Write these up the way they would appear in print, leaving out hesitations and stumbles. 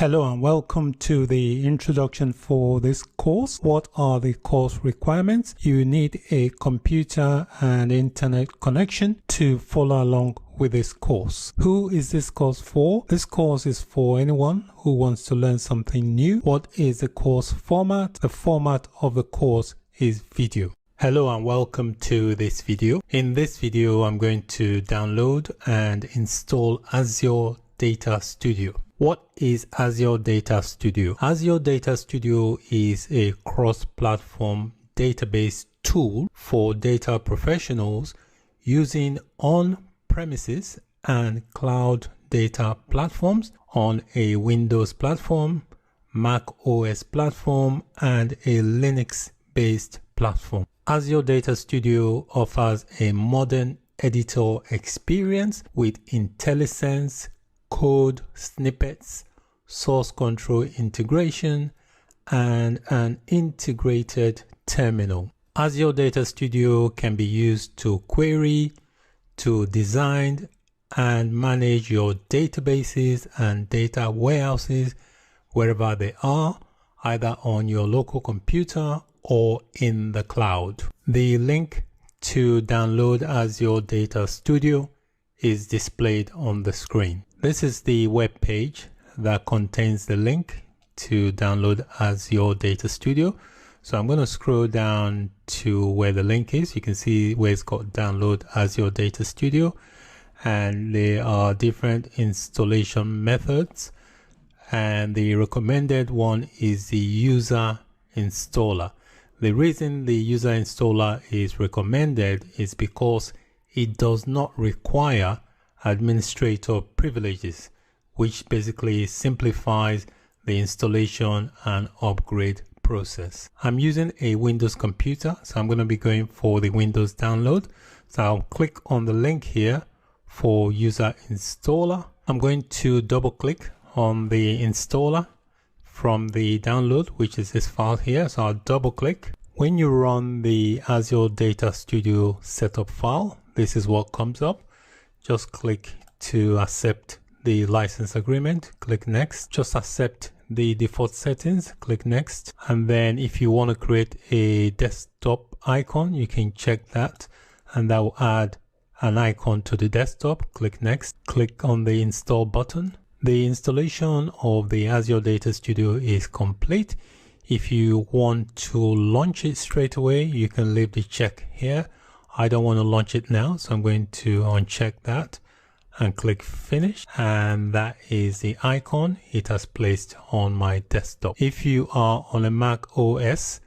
Hello and welcome to the introduction for this course. What are the course requirements? You need a computer and internet connection to follow along with this course. Who is this course for? This course is for anyone who wants to learn something new. What is the course format? The format of the course is video. Hello and welcome to this video. In this video, I'm going to download and install Azure Data Studio. What is Azure Data Studio? Azure Data Studio is a cross-platform database tool for data professionals using on-premises and cloud data platforms on a Windows platform, macOS platform, and a Linux-based platform. Azure Data Studio offers a modern editor experience with IntelliSense, code snippets, source control integration, and an integrated terminal. Azure Data Studio can be used to query, to design, and manage your databases and data warehouses wherever they are, either on your local computer or in the cloud. The link to download Azure Data Studio is displayed on the screen. This is the web page that contains the link to download Azure Data Studio. So I'm going to scroll down to where the link is. You can see where it's got download Azure Data Studio, and there are different installation methods, and the recommended one is the user installer. The reason the user installer is recommended is because it does not require administrator privileges, which basically simplifies the installation and upgrade process. I'm using a Windows computer, so I'm going to be going for the Windows download. So I'll click on the link here for user installer. I'm going to double click on the installer from the download, which is this file here. So I'll double click. When you run the Azure Data Studio setup file, this is what comes up. Just click to accept the license agreement, click next. Just accept the default settings, click next. And then if you want to create a desktop icon, you can check that, and that will add an icon to the desktop. Click next, click on the install button. The installation of the Azure Data Studio is complete. If you want to launch it straight away, you can leave the check here. I don't want to launch it now, so I'm going to uncheck that and click finish, and that is the icon it has placed on my desktop. If you are on a Mac OS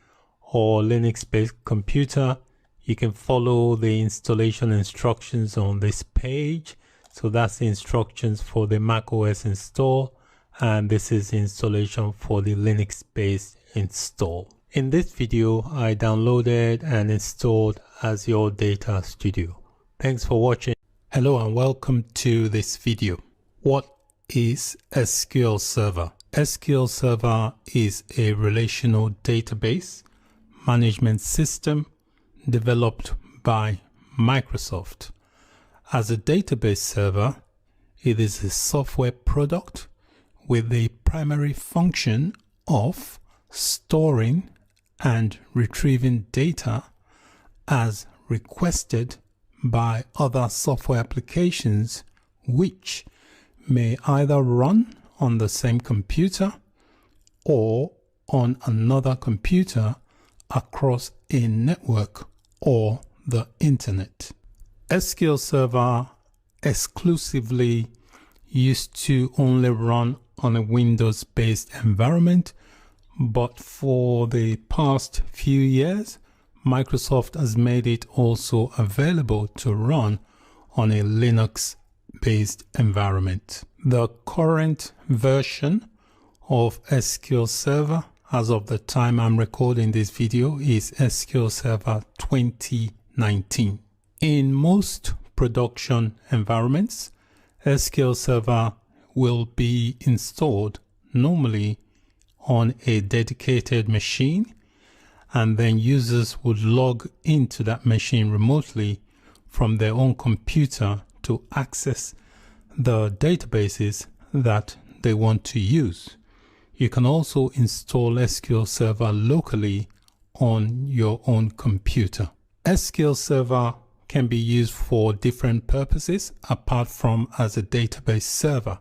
or Linux-based computer, you can follow the installation instructions on this page. So that's the instructions for the Mac OS install, and this is the installation for the Linux-based install. In this video, I downloaded and installed Azure Data Studio. Thanks for watching. Hello and welcome to this video. What is SQL Server? SQL Server is a relational database management system developed by Microsoft. As a database server, it is a software product with the primary function of storing and retrieving data as requested by other software applications, which may either run on the same computer or on another computer across a network or the internet. SQL Server exclusively used to only run on a Windows-based environment, but for the past few years, Microsoft has made it also available to run on a Linux-based environment. The current version of SQL Server, as of the time I'm recording this video, is SQL Server 2019. In most production environments, SQL Server will be installed normally on a dedicated machine, and then users would log into that machine remotely from their own computer to access the databases that they want to use. You can also install SQL Server locally on your own computer. SQL Server can be used for different purposes apart from as a database server.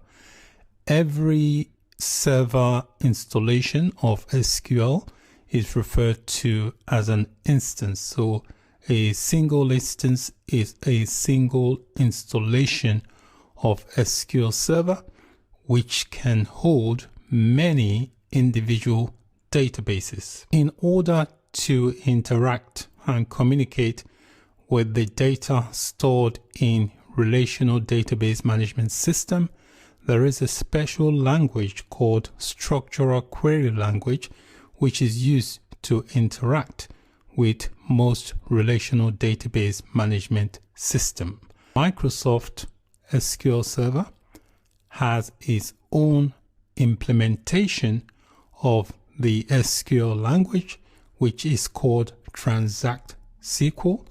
Every server installation of SQL is referred to as an instance. So a single instance is a single installation of SQL Server, which can hold many individual databases. In order to interact and communicate with the data stored in Relational Database Management System, there is a special language called Structural Query Language, which is used to interact with most relational database management system. Microsoft SQL Server has its own implementation of the SQL language, which is called Transact SQL,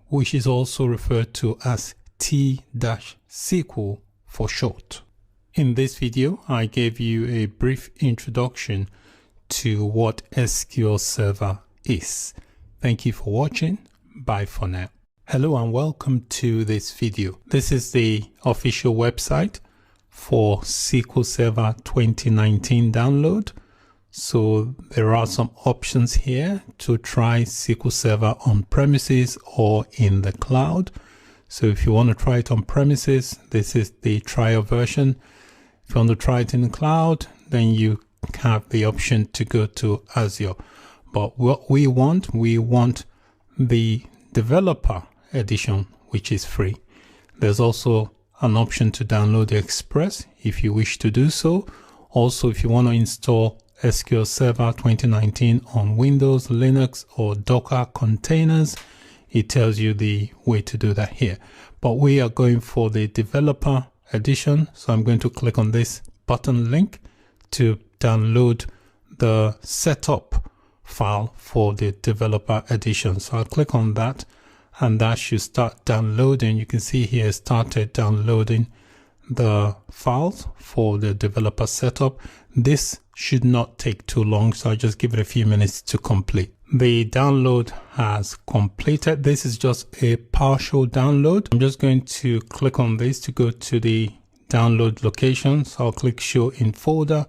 which is also referred to as T-SQL for short. In this video, I gave you a brief introduction to what SQL Server is. Thank you for watching. Bye for now. Hello and welcome to this video. This is the official website for SQL Server 2019 download. So there are some options here to try SQL Server on premises or in the cloud. So if you want to try it on premises, this is the trial version. If you want to try it in the cloud, then you have the option to go to Azure. But what we want the developer edition, which is free. There's also an option to download the Express if you wish to do so. Also, if you want to install SQL Server 2019 on Windows, Linux, or Docker containers, it tells you the way to do that here. But we are going for the developer edition. So I'm going to click on this button link to download the setup file for the developer edition. So I'll click on that and that should start downloading. You can see here started downloading the files for the developer setup. This should not take too long, so I'll just give it a few minutes to complete. The download has completed. This is just a partial download. I'm just going to click on this to go to the download location. So I'll click show in folder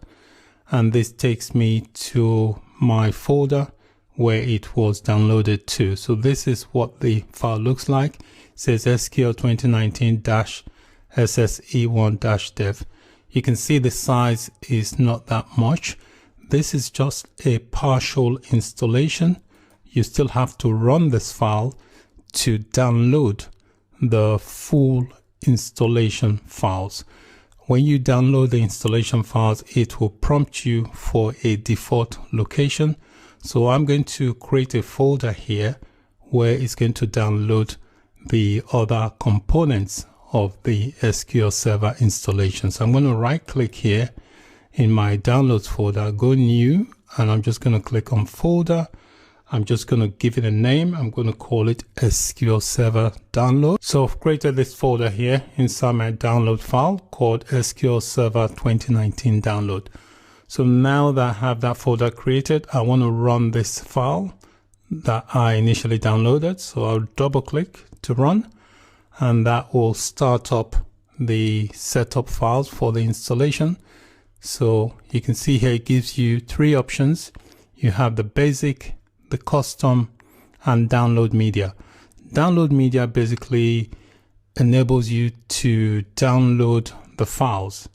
and this takes me to my folder where it was downloaded to. So this is what the file looks like. It says SQL 2019-SSE1-dev. You can see the size is not that much. This is just a partial installation. You still have to run this file to download the full installation files. When you download the installation files, it will prompt you for a default location. So I'm going to create a folder here where it's going to download the other components of the SQL Server installation. So I'm going to right click here in my downloads folder, go new, and I'm just going to click on folder. I'm just going to give it a name. I'm going to call it SQL Server download. So I've created this folder here inside my download file called SQL Server 2019 download. So now that I have that folder created, I want to run this file that I initially downloaded. So I'll double click to run, and that will start up the setup files for the installation. So you can see here it gives you three options. You have the basic, the custom, and download media. Download media basically enables you to download the files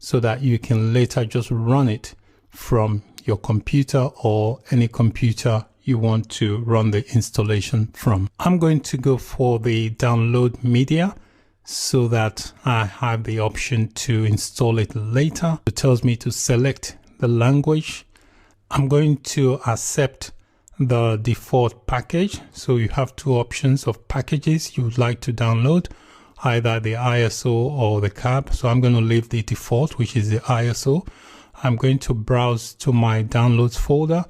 so that you can later just run it from your computer or any computer you want to run the installation from. I'm going to go for the download media so that I have the option to install it later. It tells me to select the language. I'm going to accept the default package. So you have two options of packages you would like to download, either the ISO or the CAB. So I'm going to leave the default, which is the ISO. I'm going to browse to my downloads folder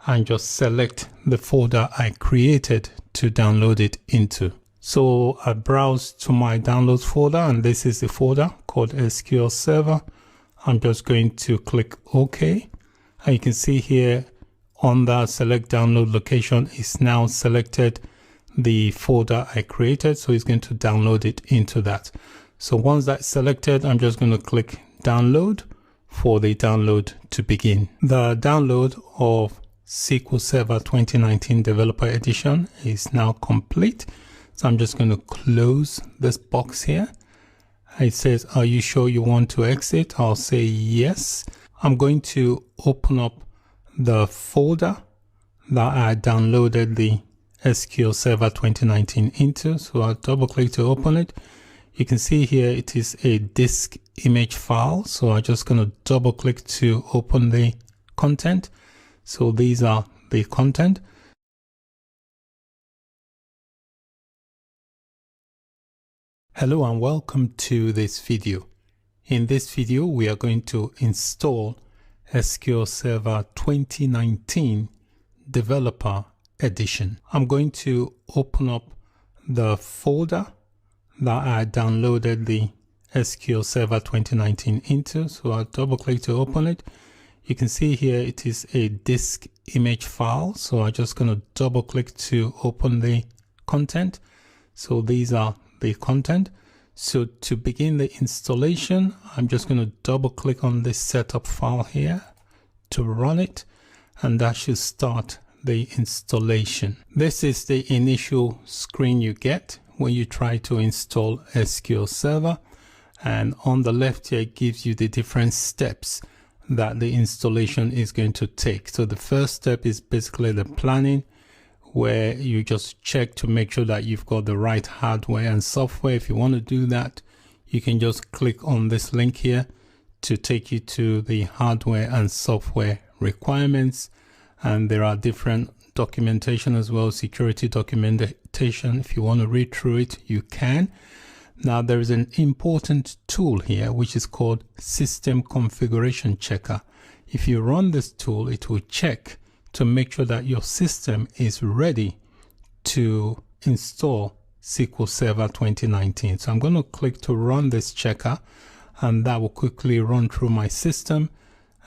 and just select the folder I created to download it into. So I browse to my downloads folder, and this is the folder called SQL Server. I'm just going to click OK. And you can see here on that select download location, it's now selected the folder I created. So it's going to download it into that. So once that's selected, I'm just going to click download for the download to begin. The download of SQL Server 2019 Developer Edition is now complete. So I'm just going to close this box here. It says, are you sure you want to exit? I'll say yes. I'm going to open up the folder that I downloaded the SQL Server 2019 into. So I'll double click to open it. You can see here it is a disk image file. So I'm just going to double click to open the content. So these are the content. Hello and welcome to this video. In this video, we are going to install SQL Server 2019 Developer Edition. I'm going to open up the folder that I downloaded the SQL Server 2019 into. So I'll double click to open it. You can see here it is a disk image file. So I'm just going to double click to open the content. So these are the content. So to begin the installation, I'm just going to double click on this setup file here to run it, and that should start the installation. This is the initial screen you get when you try to install SQL Server, and on the left here it gives you the different steps that the installation is going to take. So the first step is basically the planning, where you just check to make sure that you've got the right hardware and software. If you want to do that, you can just click on this link here to take you to the hardware and software requirements. And there are different documentation as well, security documentation. If you want to read through it, you can. Now there is an important tool here which is called System Configuration Checker. If you run this tool, it will check to make sure that your system is ready to install SQL Server 2019. So I'm going to click to run this checker, and that will quickly run through my system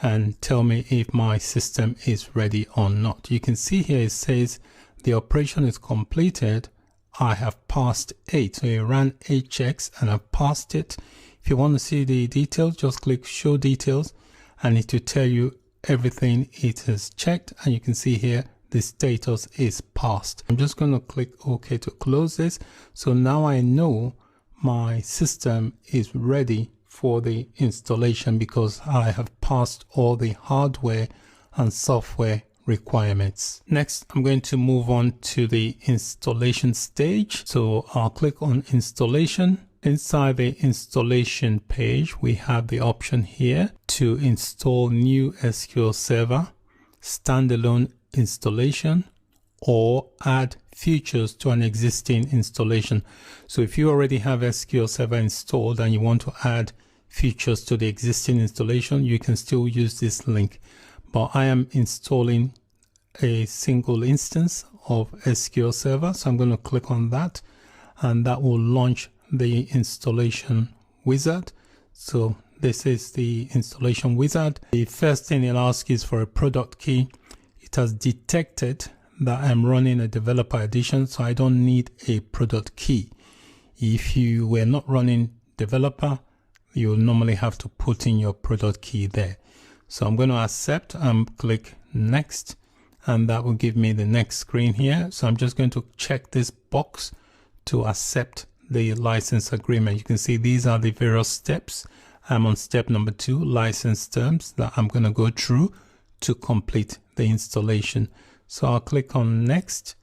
and tell me if my system is ready or not. You can see here it says the operation is completed. I have passed 8. So it ran 8 checks and I've passed it. If you want to see the details, just click show details and it will tell you everything it has checked, and you can see here the status is passed. I'm just going to click OK to close this. So now I know my system is ready for the installation because I have passed all the hardware and software requirements. Next, I'm going to move on to the installation stage. So I'll click on installation. Inside the installation page, we have the option here to install new SQL Server, standalone installation, or add features to an existing installation. So if you already have SQL Server installed and you want to add features to the existing installation, you can still use this link. But I am installing a single instance of SQL Server, so I'm going to click on that, and that will launch the installation wizard. So this is the installation wizard. The first thing it'll ask is for a product key. It has detected that I'm running a developer edition, so I don't need a product key. If you were not running developer, you'll normally have to put in your product key there. So I'm going to accept and click next, and that will give me the next screen here. So I'm just going to check this box to accept the license agreement. You can see these are the various steps. I'm on step number 2, license terms, that I'm going to go through to complete the installation. So I'll click on next,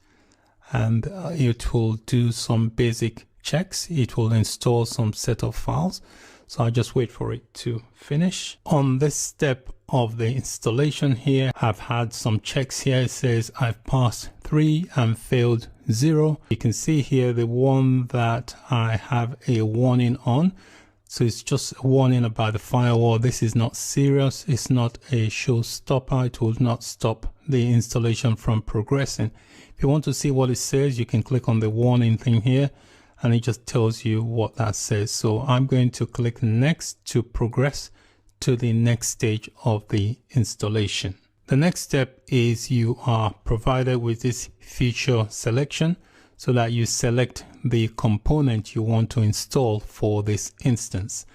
and it will do some basic checks. It will install some set of files. So I'll just wait for it to finish. On this step of the installation here, I've had some checks here. It says I've passed 3 and failed 0. You can see here the one that I have a warning on. So it's just a warning about the firewall. This is not serious. It's not a showstopper. It will not stop the installation from progressing. If you want to see what it says, you can click on the warning thing here, and it just tells you what that says. So I'm going to click next to progress to the next stage of the installation. The next step is you are provided with this feature selection so that you select the component you want to install for this instance.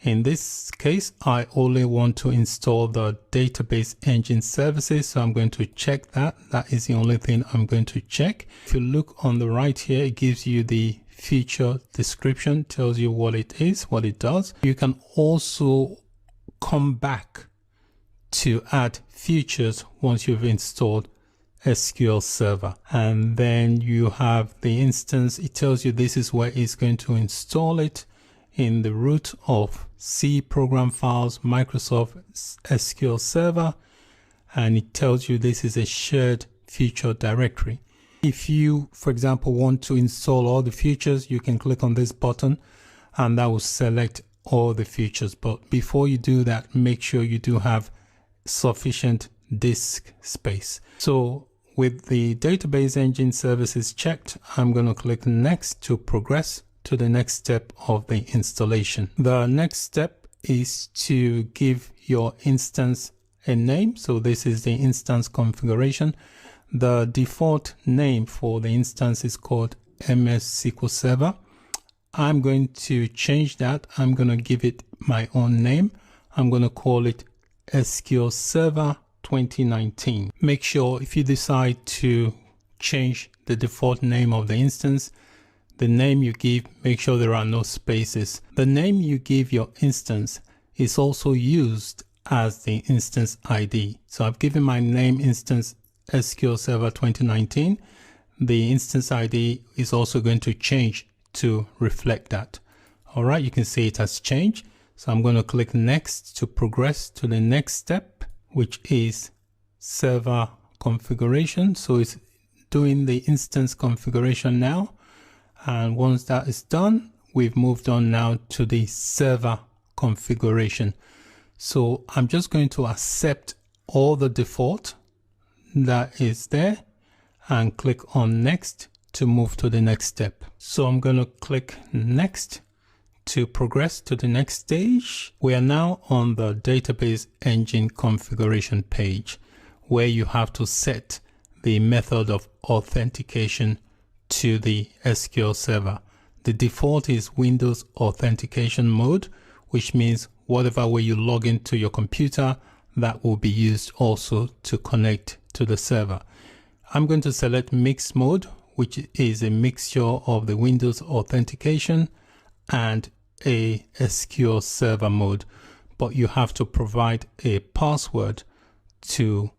In this case, I only want to install the database engine services, so I'm going to check that. That is the only thing I'm going to check. If you look on the right here, it gives you the feature description, tells you what it is, what it does. You can also come back to add features once you've installed SQL Server, and then you have the instance. It tells you this is where it's going to install it, in the root of C program files, Microsoft SQL Server, and it tells you this is a shared feature directory. If you, for example, want to install all the features, you can click on this button and that will select all the features. But before you do that, make sure you do have sufficient disk space. So with the database engine services checked, I'm going to click next to progress to the next step of the installation. The next step is to give your instance a name. So this is the instance configuration. The default name for the instance is called MS SQL Server. I'm going to change that. I'm going to give it my own name. I'm going to call it SQL Server 2019. Make sure if you decide to change the default name of the instance, the name you give, make sure there are no spaces. The name you give your instance is also used as the instance ID. So I've given my name instance SQL Server 2019. The instance ID is also going to change to reflect that. All right, you can see it has changed. So I'm going to click next to progress to the next step, which is server configuration. So it's doing the instance configuration now. And once that is done, we've moved on now to the server configuration. So I'm just going to accept all the default that is there and click on next to move to the next step. So I'm going to click next to progress to the next stage. We are now on the database engine configuration page where you have to set the method of authentication to the SQL Server. The default is Windows authentication mode, which means whatever way you log into your computer, that will be used also to connect to the server. I'm going to select mixed mode, which is a mixture of the Windows authentication and a SQL Server mode, but you have to provide a password to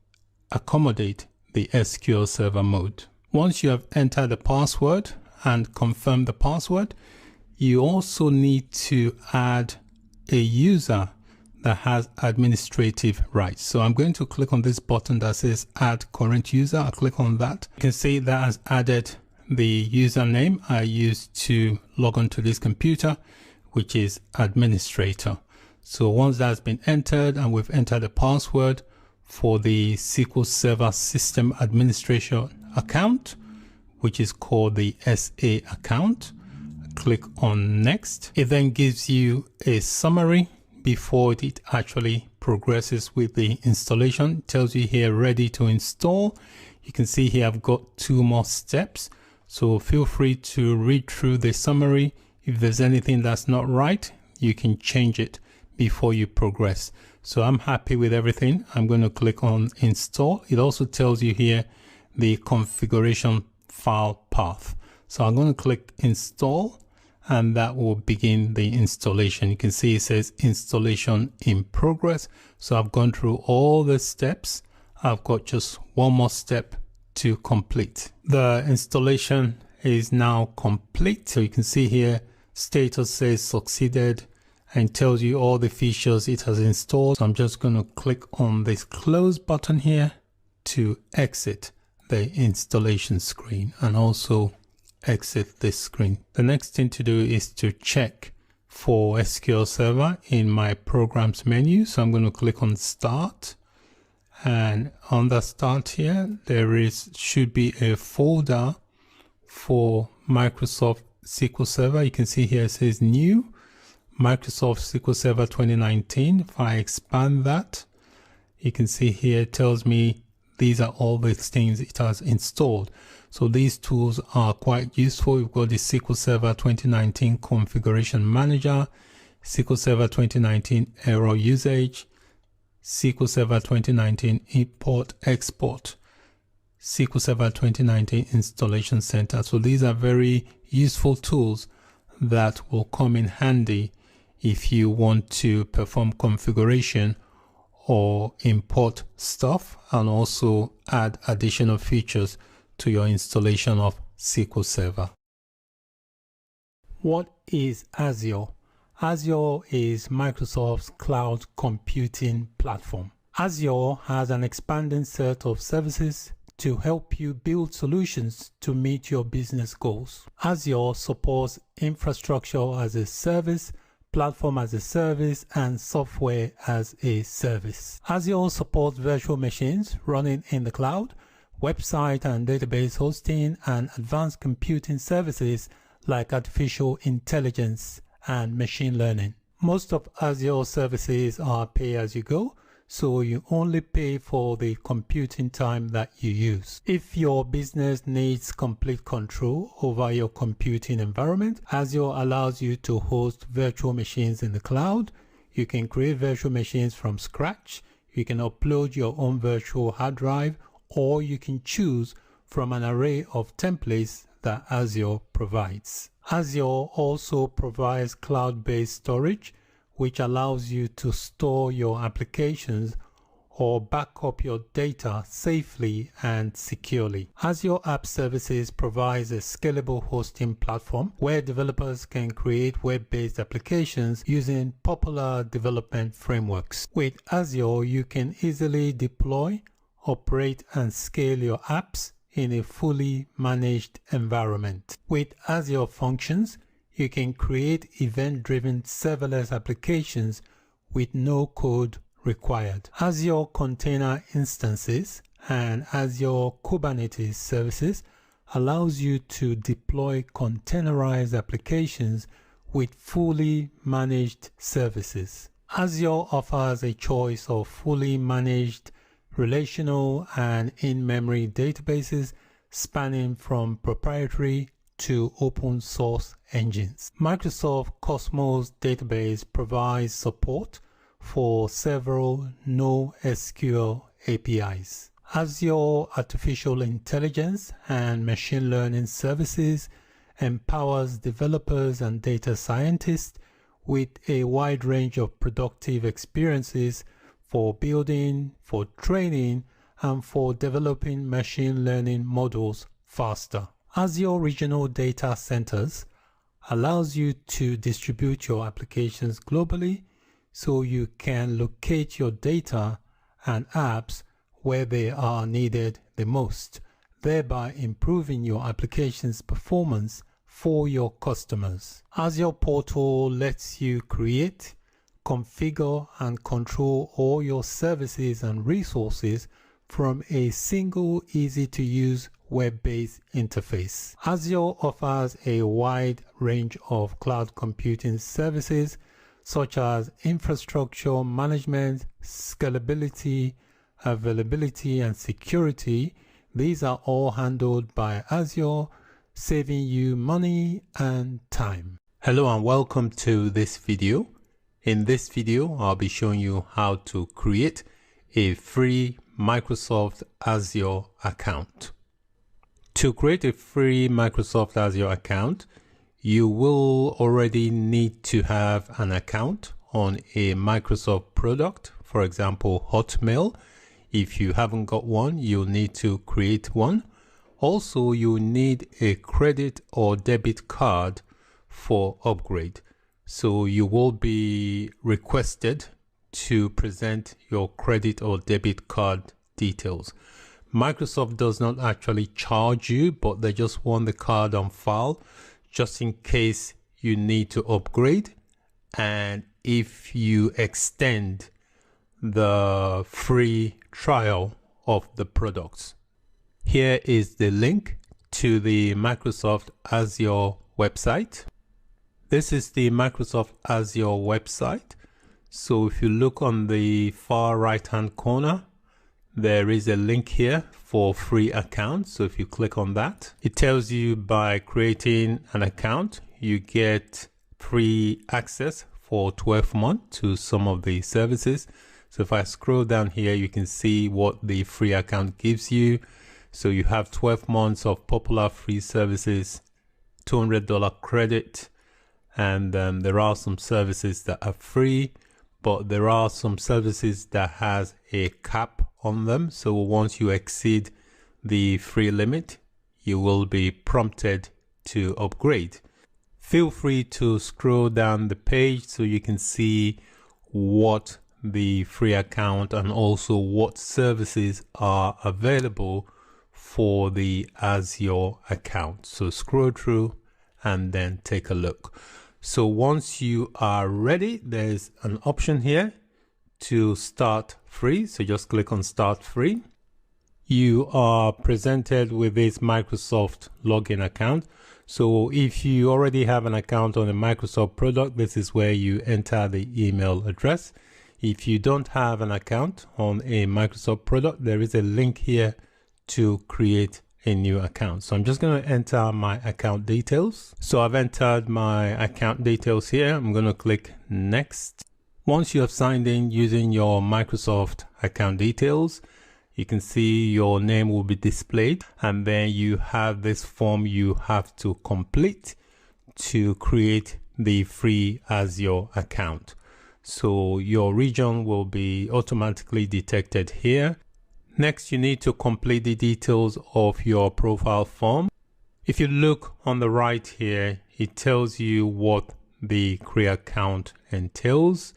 accommodate the SQL Server mode. Once you have entered the password and confirmed the password, you also need to add a user that has administrative rights. So I'm going to click on this button that says add current user. I'll click on that. You can see that has added the username I used to log on to this computer, which is administrator. So once that's been entered and we've entered the password for the SQL Server System Administration account, which is called the SA account, click on next. It then gives you a summary before it actually progresses with the installation. It tells you here ready to install. You can see here I've got 2 more steps, so feel free to read through the summary. If there's anything that's not right, you can change it before you progress. So I'm happy with everything. I'm going to click on install. It also tells you here the configuration file path. So I'm going to click install and that will begin the installation. You can see it says installation in progress. So I've gone through all the steps. I've got just one more step to complete. The installation is now complete. So you can see here status says succeeded and tells you all the features it has installed. So I'm just going to click on this close button here to exit the installation screen and also exit this screen. The next thing to do is to check for SQL Server in my programs menu. So I'm going to click on start, and on the start here there should be a folder for Microsoft SQL Server. You can see here it says new Microsoft SQL Server 2019. If I expand that, you can see here it tells me these are all the things it has installed. So these tools are quite useful. We've got the SQL Server 2019 Configuration Manager, SQL Server 2019 Error Usage, SQL Server 2019 Import Export, SQL Server 2019 Installation Center. So these are very useful tools that will come in handy if you want to perform configuration or import stuff and also add additional features to your installation of SQL Server. What is Azure? Azure is Microsoft's cloud computing platform. Azure has an expanding set of services to help you build solutions to meet your business goals. Azure supports infrastructure as a service, platform as a service, and software as a service. Azure supports virtual machines running in the cloud, website and database hosting, and advanced computing services like artificial intelligence and machine learning. Most of Azure services are pay-as-you-go, so you only pay for the computing time that you use. If your business needs complete control over your computing environment, Azure allows you to host virtual machines in the cloud. You can create virtual machines from scratch. You can upload your own virtual hard drive, or you can choose from an array of templates that Azure provides. Azure also provides cloud-based storage, which allows you to store your applications or back up your data safely and securely. Azure App Services provides a scalable hosting platform where developers can create web-based applications using popular development frameworks. With Azure, you can easily deploy, operate, and scale your apps in a fully managed environment. With Azure Functions, you can create event-driven serverless applications with no code required. Azure Container Instances and Azure Kubernetes Services allows you to deploy containerized applications with fully managed services. Azure offers a choice of fully managed relational and in-memory databases spanning from proprietary to open source engines. Microsoft Cosmos Database provides support for several NoSQL APIs. Azure Artificial Intelligence and Machine Learning Services empowers developers and data scientists with a wide range of productive experiences for building, for training, and for developing machine learning models faster. Azure Regional Data Centers allows you to distribute your applications globally so you can locate your data and apps where they are needed the most, thereby improving your application's performance for your customers. Azure Portal lets you create, configure, and control all your services and resources from a single, easy-to-use web-based interface. Azure offers a wide range of cloud computing services such as infrastructure management, scalability, availability, and security. These are all handled by Azure, saving you money and time. Hello and welcome to this video. In this video, I'll be showing you how to create a free Microsoft Azure account. To create a free Microsoft Azure account, you will already need to have an account on a Microsoft product, for example, Hotmail. If you haven't got one, you'll need to create one. Also, you need a credit or debit card for upgrade. So you will be requested to present your credit or debit card details. Microsoft does not actually charge you, but they just want the card on file just in case you need to upgrade and if you extend the free trial of the products. Here is the link to the Microsoft Azure website. This is the Microsoft Azure website. So if you look on the far right hand corner, there is a link here for free accounts. So if you click on that, it tells you by creating an account, you get free access for 12 months to some of the services. So if I scroll down here, you can see what the free account gives you. So you have 12 months of popular free services, $200 credit, and there are some services that are free, but there are some services that has a cap on them. So once you exceed the free limit, you will be prompted to upgrade. Feel free to scroll down the page so you can see what the free account and also what services are available for the Azure account. So scroll through and then take a look. So once you are ready, there's an option here to start free. So just click on start free. You are presented with this Microsoft login account. So if you already have an account on a Microsoft product, this is where you enter the email address. If you don't have an account on a Microsoft product, there is a link here to create a new account. So I'm just going to enter my account details. So I've entered my account details here. I'm going to click next. Once you have signed in using your Microsoft account details, you can see your name will be displayed, and then you have this form you have to complete to create the free Azure account. So your region will be automatically detected here. Next, you need to complete the details of your profile form. If you look on the right here, it tells you what the Create account entails.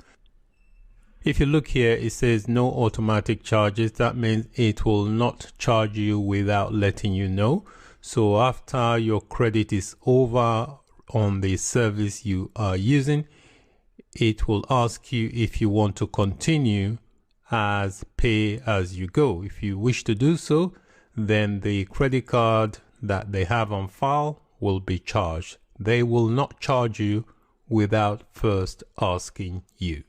If you look here, it says no automatic charges. That means it will not charge you without letting you know. So after your credit is over on the service you are using, it will ask you if you want to continue as pay as you go. If you wish to do so, then the credit card that they have on file will be charged. They will not charge you without first asking you.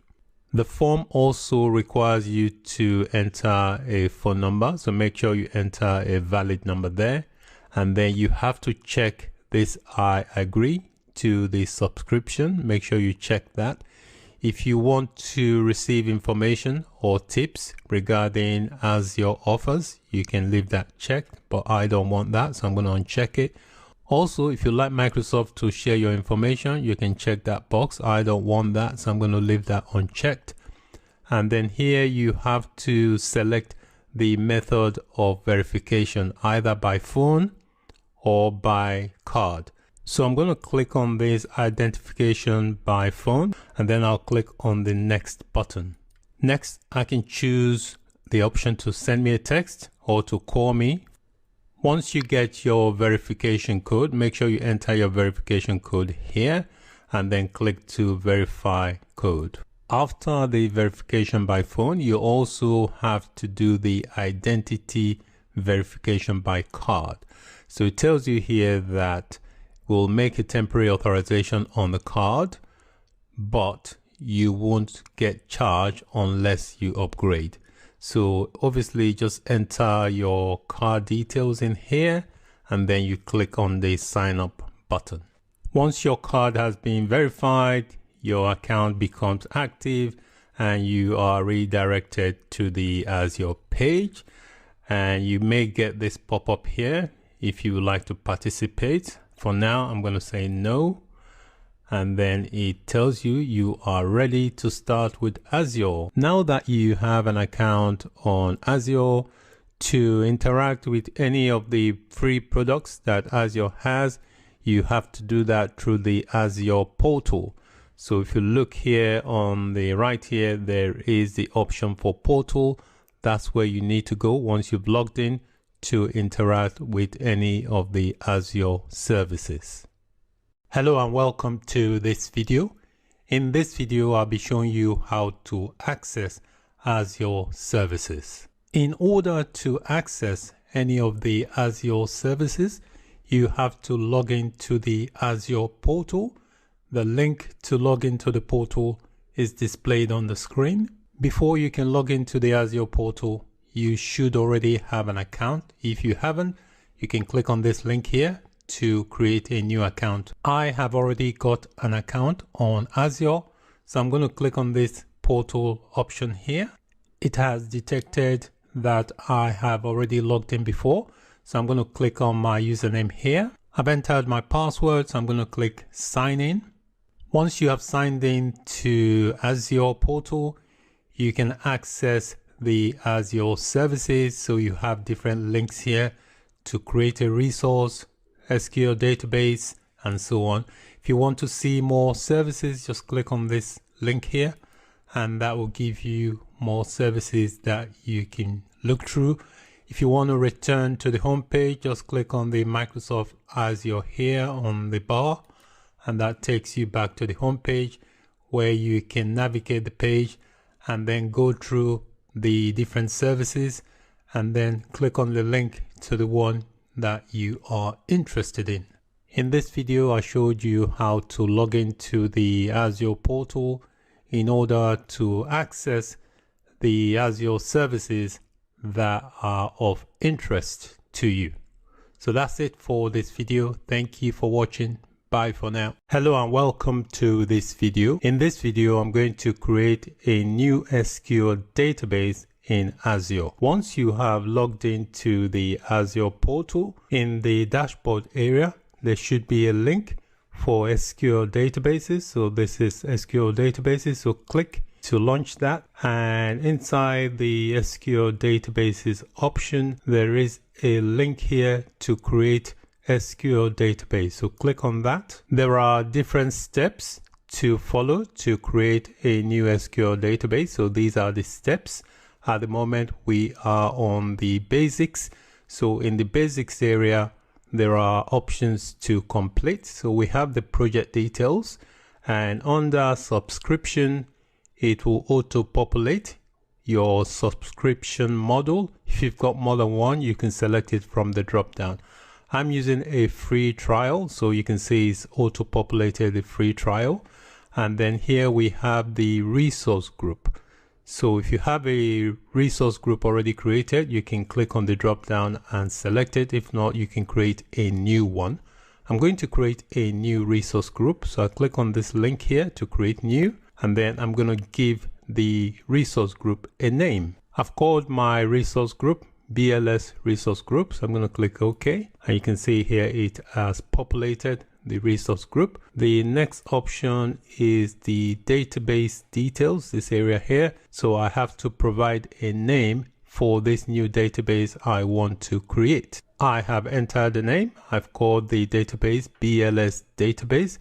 The form also requires you to enter a phone number, so make sure you enter a valid number there, and then you have to check this I agree to the subscription. Make sure you check that. If you want to receive information or tips regarding Azure offers, you can leave that checked, but I don't want that, so I'm going to uncheck it. Also, if you like Microsoft to share your information, you can check that box. I don't want that, so I'm going to leave that unchecked. And then here you have to select the method of verification, either by phone or by card. So I'm going to click on this identification by phone, and then I'll click on the next button. Next, I can choose the option to send me a text or to call me. Once you get your verification code, make sure you enter your verification code here and then click to verify code. After the verification by phone, you also have to do the identity verification by card. So it tells you here that we'll make a temporary authorization on the card, but you won't get charged unless you upgrade. So obviously just enter your card details in here and then you click on the sign up button. Once your card has been verified, your account becomes active and you are redirected to the Azure page, and you may get this pop-up here if you would like to participate. For now, I'm going to say no. And then it tells you you are ready to start with Azure. Now that you have an account on Azure, to interact with any of the free products that Azure has, you have to do that through the Azure portal. So if you look here on the right here, there is the option for portal. That's where you need to go once you've logged in to interact with any of the Azure services. Hello and welcome to this video. In this video, I'll be showing you how to access Azure services. In order to access any of the Azure services, you have to log into the Azure portal. The link to log into the portal is displayed on the screen. Before you can log into the Azure portal, you should already have an account. If you haven't, you can click on this link here to create a new account. I have already got an account on Azure, so I'm going to click on this portal option here. It has detected that I have already logged in before, so I'm going to click on my username here. I've entered my password, so I'm going to click sign in. Once you have signed in to Azure portal, you can access the Azure services. So you have different links here to create a resource, SQL database, and so on. If you want to see more services, just click on this link here, and that will give you more services that you can look through. If you want to return to the home page, just click on the Microsoft Azure here on the bar, and that takes you back to the home page where you can navigate the page and then go through the different services and then click on the link to the one that you are interested in. In this video, I showed you how to log into the Azure portal in order to access the Azure services that are of interest to you. So that's it for this video. Thank you for watching. Bye for now. Hello and welcome to this video. In this video, I'm going to create a new SQL database in Azure. Once you have logged into the Azure portal, in the dashboard area, there should be a link for SQL databases. So this is SQL databases. So click to launch that. And inside the SQL databases option, there is a link here to create SQL database. So click on that. There are different steps to follow to create a new SQL database. So these are the steps. At the moment, we are on the basics. So in the basics area, there are options to complete. So we have the project details, and under subscription, it will auto-populate your subscription model. If you've got more than one, you can select it from the drop-down. I'm using a free trial, so you can see it's auto-populated the free trial. And then here we have the resource group. So if you have a resource group already created, you can click on the drop-down and select it. If not, you can create a new one. I'm going to create a new resource group. So I click on this link here to create new, and then I'm going to give the resource group a name. I've called my resource group BLS resource group. So I'm going to click OK, and you can see here it has populated the resource group. The next option is the database details, this area here. So I have to provide a name for this new database I want to create. I have entered the name. I've called the database BLS database.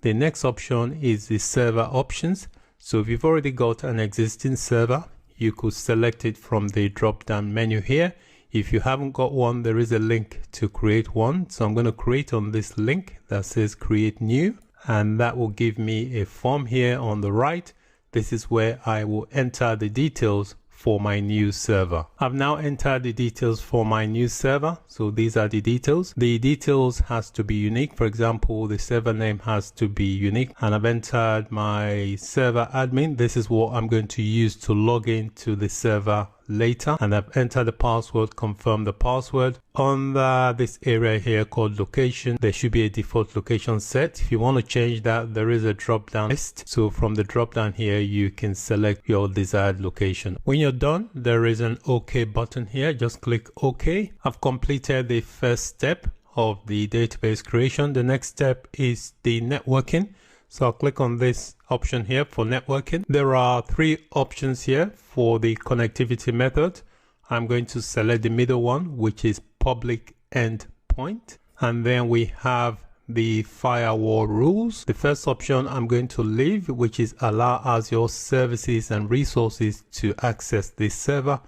The next option is the server options. So if you've already got an existing server, you could select it from the drop-down menu here. If you haven't got one, there is a link to create one. So I'm going to create on this link that says create new, and that will give me a form here on the right. This is where I will enter the details for my new server. I've now entered the details for my new server. So these are the details. The details has to be unique. For example, the server name has to be unique, and I've entered my server admin. This is what I'm going to use to log into the server later, and I've entered the password, confirm the password. Under this area here called location, there should be a default location set. If you want to change that, there is a drop down list. So from the drop down here, you can select your desired location. When you're done, there is an OK button here. Just click OK. I've completed the first step of the database creation. The next step is the networking. So I'll click on this option here for networking. There are three options here for the connectivity method. I'm going to select the middle one, which is public endpoint. And then we have the firewall rules. The first option I'm going to leave, which is allow Azure services and resources to access this server.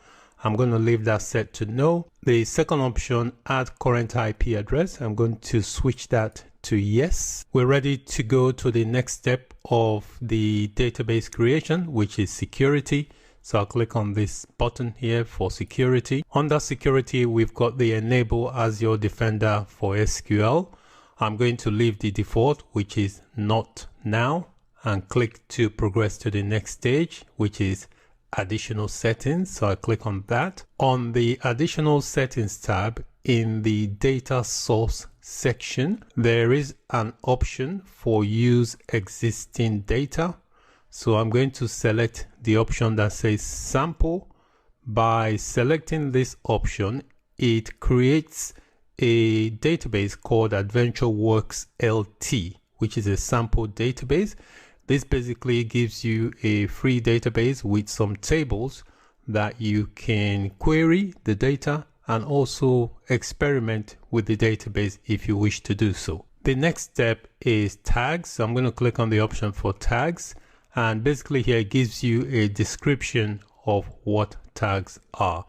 I'm going to leave that set to no. The second option, add current IP address. I'm going to switch that to yes. We're ready to go to the next step of the database creation, which is security. So I'll click on this button here for security. Under security, we've got the enable Azure Defender for SQL. I'm going to leave the default, which is not now and click to progress to the next stage, which is additional settings. So I click on that. On the additional settings tab in the data source section, there is an option for use existing data. So I'm going to select the option that says sample. By selecting this option, it creates a database called AdventureWorks LT, which is a sample database. This basically gives you a free database with some tables that you can query the data and also experiment with the database if you wish to do so. The next step is tags. So I'm going to click on the option for tags, and basically here it gives you a description of what tags are.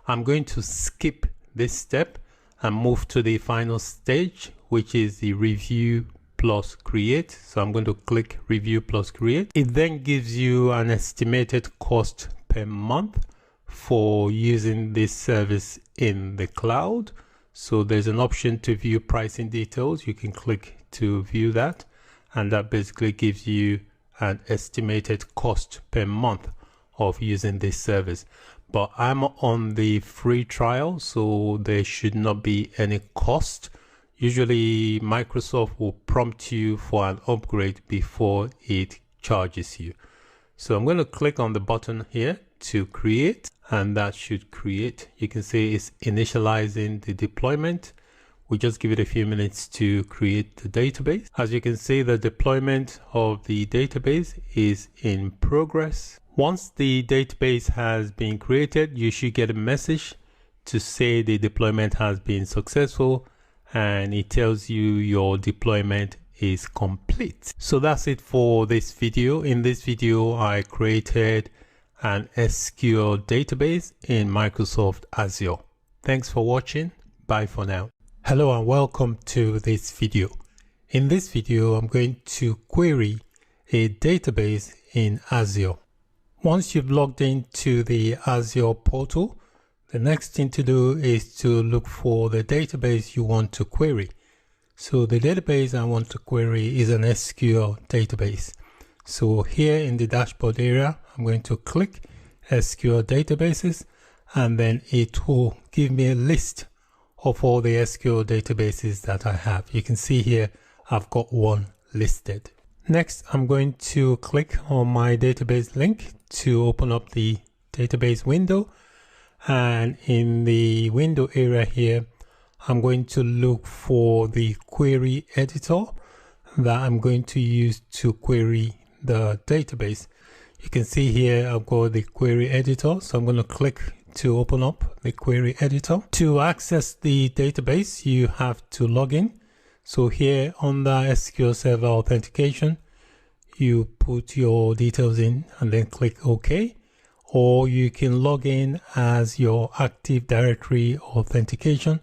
I'm going to skip this step and move to the final stage, which is the review plus create. So I'm going to click review plus create. It then gives you an estimated cost per month for using this service in the cloud. So there's an option to view pricing details. You can click to view that, and that basically gives you an estimated cost per month of using this service. But I'm on the free trial, so there should not be any cost. Usually Microsoft will prompt you for an upgrade before it charges you. So I'm going to click on the button here to create, and that should create. You can see it's initializing the deployment. We just give it a few minutes to create the database. As you can see, the deployment of the database is in progress. Once the database has been created, you should get a message to say the deployment has been successful, and it tells you your deployment is complete. So that's it for this video. In this video, I created an SQL database in Microsoft Azure. Thanks for watching. Bye for now. Hello and welcome to this video. In this video, I'm going to query a database in Azure. Once you've logged into the Azure portal, the next thing to do is to look for the database you want to query. So the database I want to query is an SQL database. So here in the dashboard area, I'm going to click SQL databases, and then it will give me a list of all the SQL databases that I have. You can see here I've got one listed. Next, I'm going to click on my database link to open up the database window. And in the window area here, I'm going to look for the query editor that I'm going to use to query the database. You can see here I've got the query editor, so I'm going to click to open up the query editor. To access the database, you have to log in. So here on the SQL Server authentication, you put your details in and then click OK. Or you can log in as your Active Directory authentication,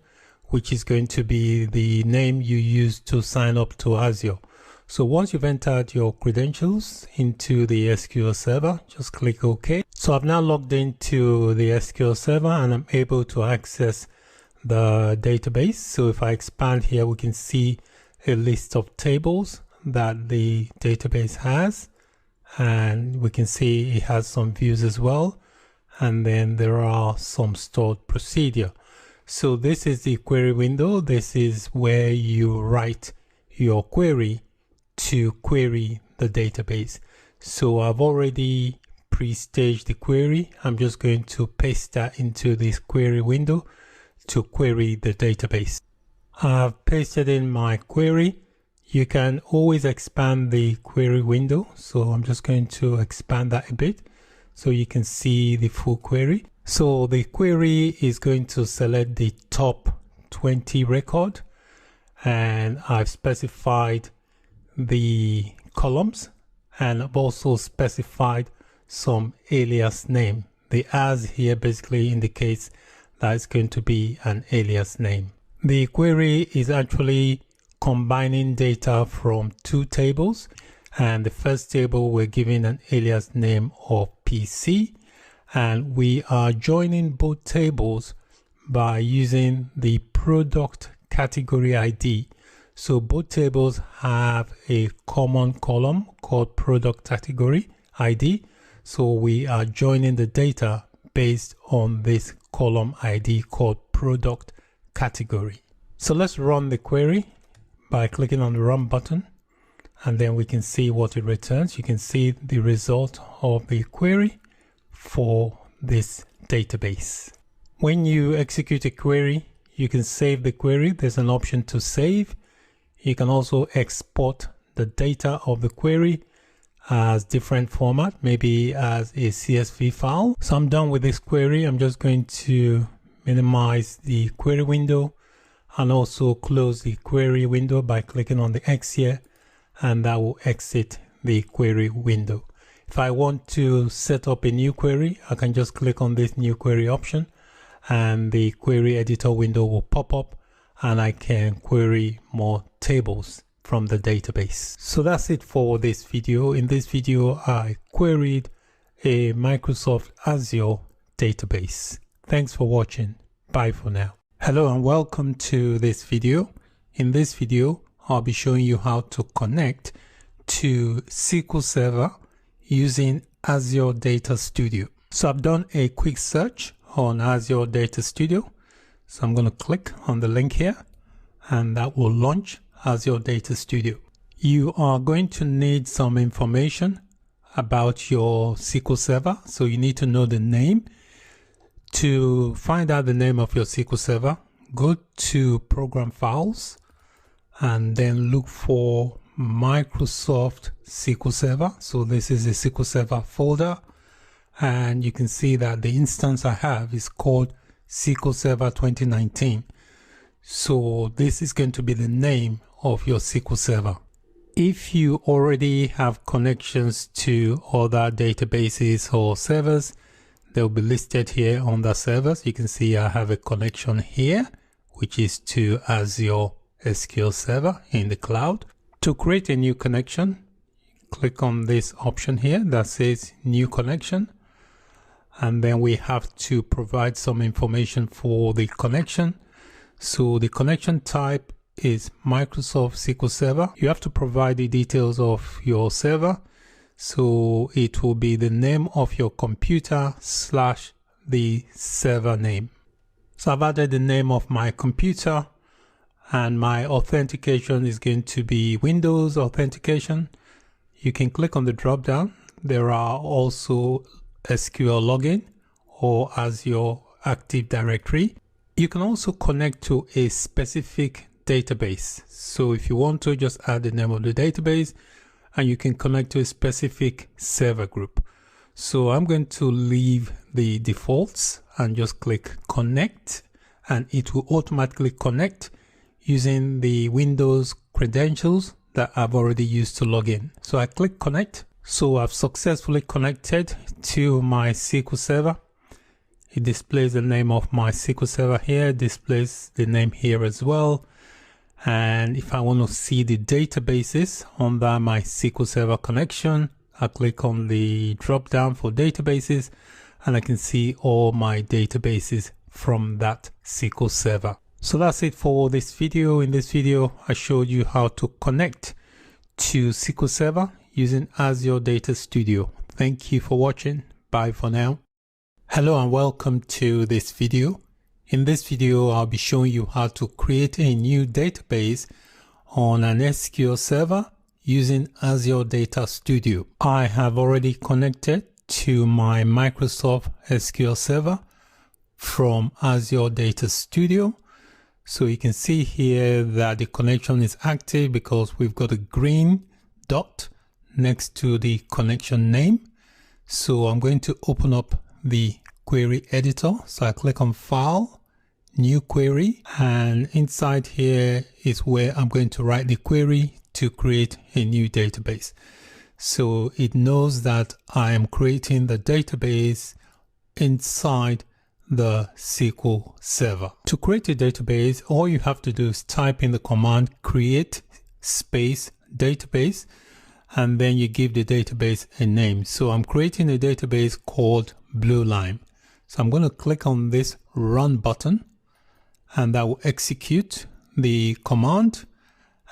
which is going to be the name you use to sign up to Azure. So once you've entered your credentials into the SQL Server, just click OK. So I've now logged into the SQL Server and I'm able to access the database. So if I expand here, we can see a list of tables that the database has. And we can see it has some views as well. And then there are some stored procedure. So this is the query window. This is where you write your query to query the database. So I've already pre-staged the query. I'm just going to paste that into this query window to query the database. I've pasted in my query. You can always expand the query window. So I'm just going to expand that a bit so you can see the full query. So the query is going to select the top 20 record, and I've specified the columns, and I've also specified some alias name. The as here basically indicates that it's going to be an alias name. The query is actually combining data from two tables, and the first table we're giving an alias name of PC, and we are joining both tables by using the product category ID. So both tables have a common column called product category ID. So we are joining the data based on this column ID called product category. So let's run the query by clicking on the run button, and then we can see what it returns. You can see the result of the query for this database. When you execute a query, you can save the query. There's an option to save. You can also export the data of the query as different format, maybe as a CSV file. So I'm done with this query. I'm just going to minimize the query window and also close the query window by clicking on the X here, and that will exit the query window. If I want to set up a new query, I can just click on this new query option and the query editor window will pop up and I can query more tables from the database. So that's it for this video. In this video, I queried a Microsoft Azure database. Thanks for watching. Bye for now. Hello and welcome to this video. In this video, I'll be showing you how to connect to SQL Server using Azure Data Studio. So I've done a quick search on Azure Data Studio. So I'm going to click on the link here and that will launch Azure Data Studio. You are going to need some information about your SQL Server. So you need to know the name. To find out the name of your SQL Server, go to Program Files and then look for Microsoft SQL Server. So this is a SQL Server folder, and you can see that the instance I have is called SQL Server 2019. So this is going to be the name of your SQL Server. If you already have connections to other databases or servers, they'll be listed here on the servers. You can see I have a connection here, which is to Azure SQL Server in the cloud. To create a new connection, click on this option here that says New Connection. And then we have to provide some information for the connection. So the connection type is Microsoft SQL Server. You have to provide the details of your server. So it will be the name of your computer / the server name. So I've added the name of my computer, and my authentication is going to be Windows authentication. You can click on the drop down. There are also SQL login or Azure Active Directory. You can also connect to a specific database. So if you want to, just add the name of the database and you can connect to a specific server group. So I'm going to leave the defaults and just click connect, and it will automatically connect using the Windows credentials that I've already used to log in. So I click connect. So I've successfully connected to my SQL Server. It displays the name of my SQL Server here, displays the name here as well. And if I want to see the databases under my SQL Server connection, I click on the drop down for databases and I can see all my databases from that SQL Server. So that's it for this video. In this video, I showed you how to connect to SQL Server using Azure Data Studio. Thank you for watching. Bye for now. Hello and welcome to this video. In this video, I'll be showing you how to create a new database on an SQL server using Azure Data Studio. I have already connected to my Microsoft SQL server from Azure Data Studio. So you can see here that the connection is active because we've got a green dot next to the connection name. So I'm going to open up the query editor. So I click on File, New Query, and inside here is where I'm going to write the query to create a new database. So it knows that I am creating the database inside the SQL server. To create a database, all you have to do is type in the command create space database, and then you give the database a name. So I'm creating a database called Blue Lime. So I'm going to click on this run button and that will execute the command.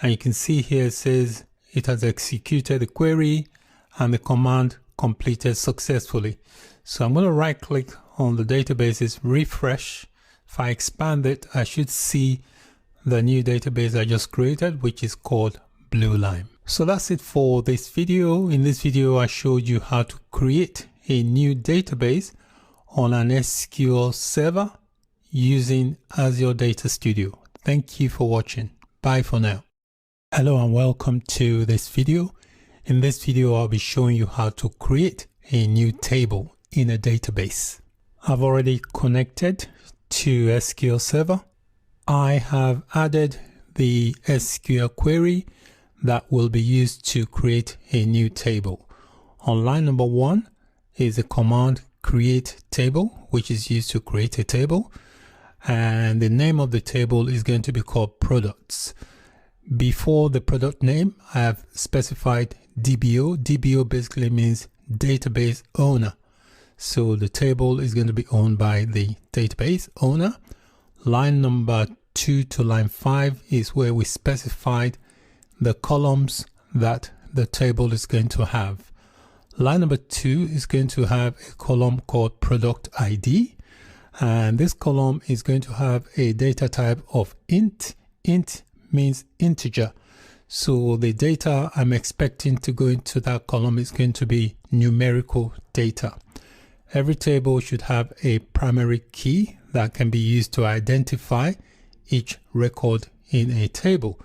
And you can see here it says it has executed the query and the command completed successfully. So I'm going to right click on the databases, refresh. If I expand it, I should see the new database I just created, which is called Bluelime. So that's it for this video. In this video, I showed you how to create a new database on an SQL server using Azure Data Studio. Thank you for watching. Bye for now. Hello and welcome to this video. In this video, I'll be showing you how to create a new table in a database. I've already connected to SQL Server. I have added the SQL query that will be used to create a new table. On line number 1 is the command create table, which is used to create a table. And the name of the table is going to be called products. Before the product name, I have specified DBO. DBO basically means database owner. So the table is going to be owned by the database owner. Line number 2 to line 5 is where we specified the columns that the table is going to have. Line number 2 is going to have a column called product ID. And this column is going to have a data type of int. Int means integer. So the data I'm expecting to go into that column is going to be numerical data. Every table should have a primary key that can be used to identify each record in a table.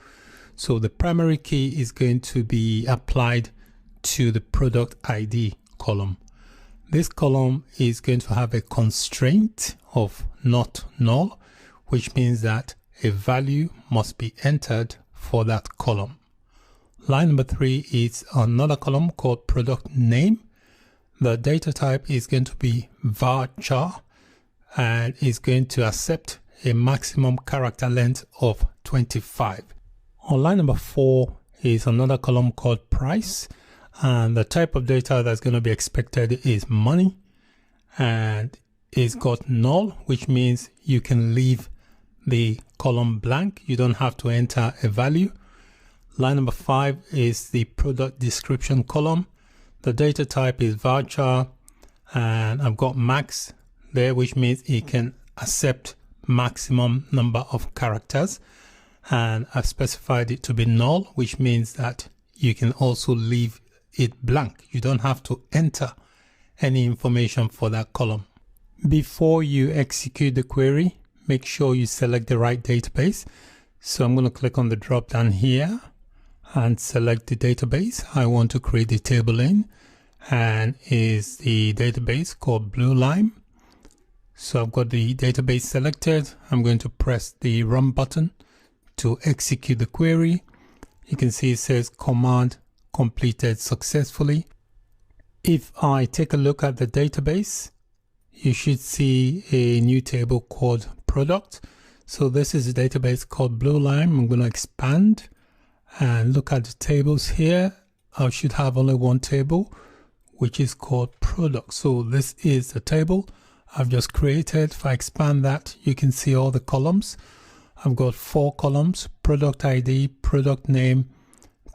So the primary key is going to be applied to the product ID column. This column is going to have a constraint of not null, which means that a value must be entered for that column. Line number 3 is another column called product name. The data type is going to be varchar and is going to accept a maximum character length of 25. On line number 4 is another column called price, and the type of data that's going to be expected is money, and it's got null, which means you can leave the column blank. You don't have to enter a value. Line number 5 is the product description column. The data type is varchar, and I've got max there, which means it can accept maximum number of characters. And I've specified it to be null, which means that you can also leave it blank. You don't have to enter any information for that column. Before you execute the query, make sure you select the right database. So I'm going to click on the drop down here and select the database I want to create the table in, and is the database called Bluelime. So I've got the database selected. I'm going to press the run button to execute the query. You can see it says command completed successfully. If I take a look at the database, you should see a new table called product. So this is a database called Bluelime. I'm going to expand and look at the tables here. I should have only one table, which is called product. So this is the table I've just created. If I expand that, you can see all the columns. I've got 4 columns: product ID, product name,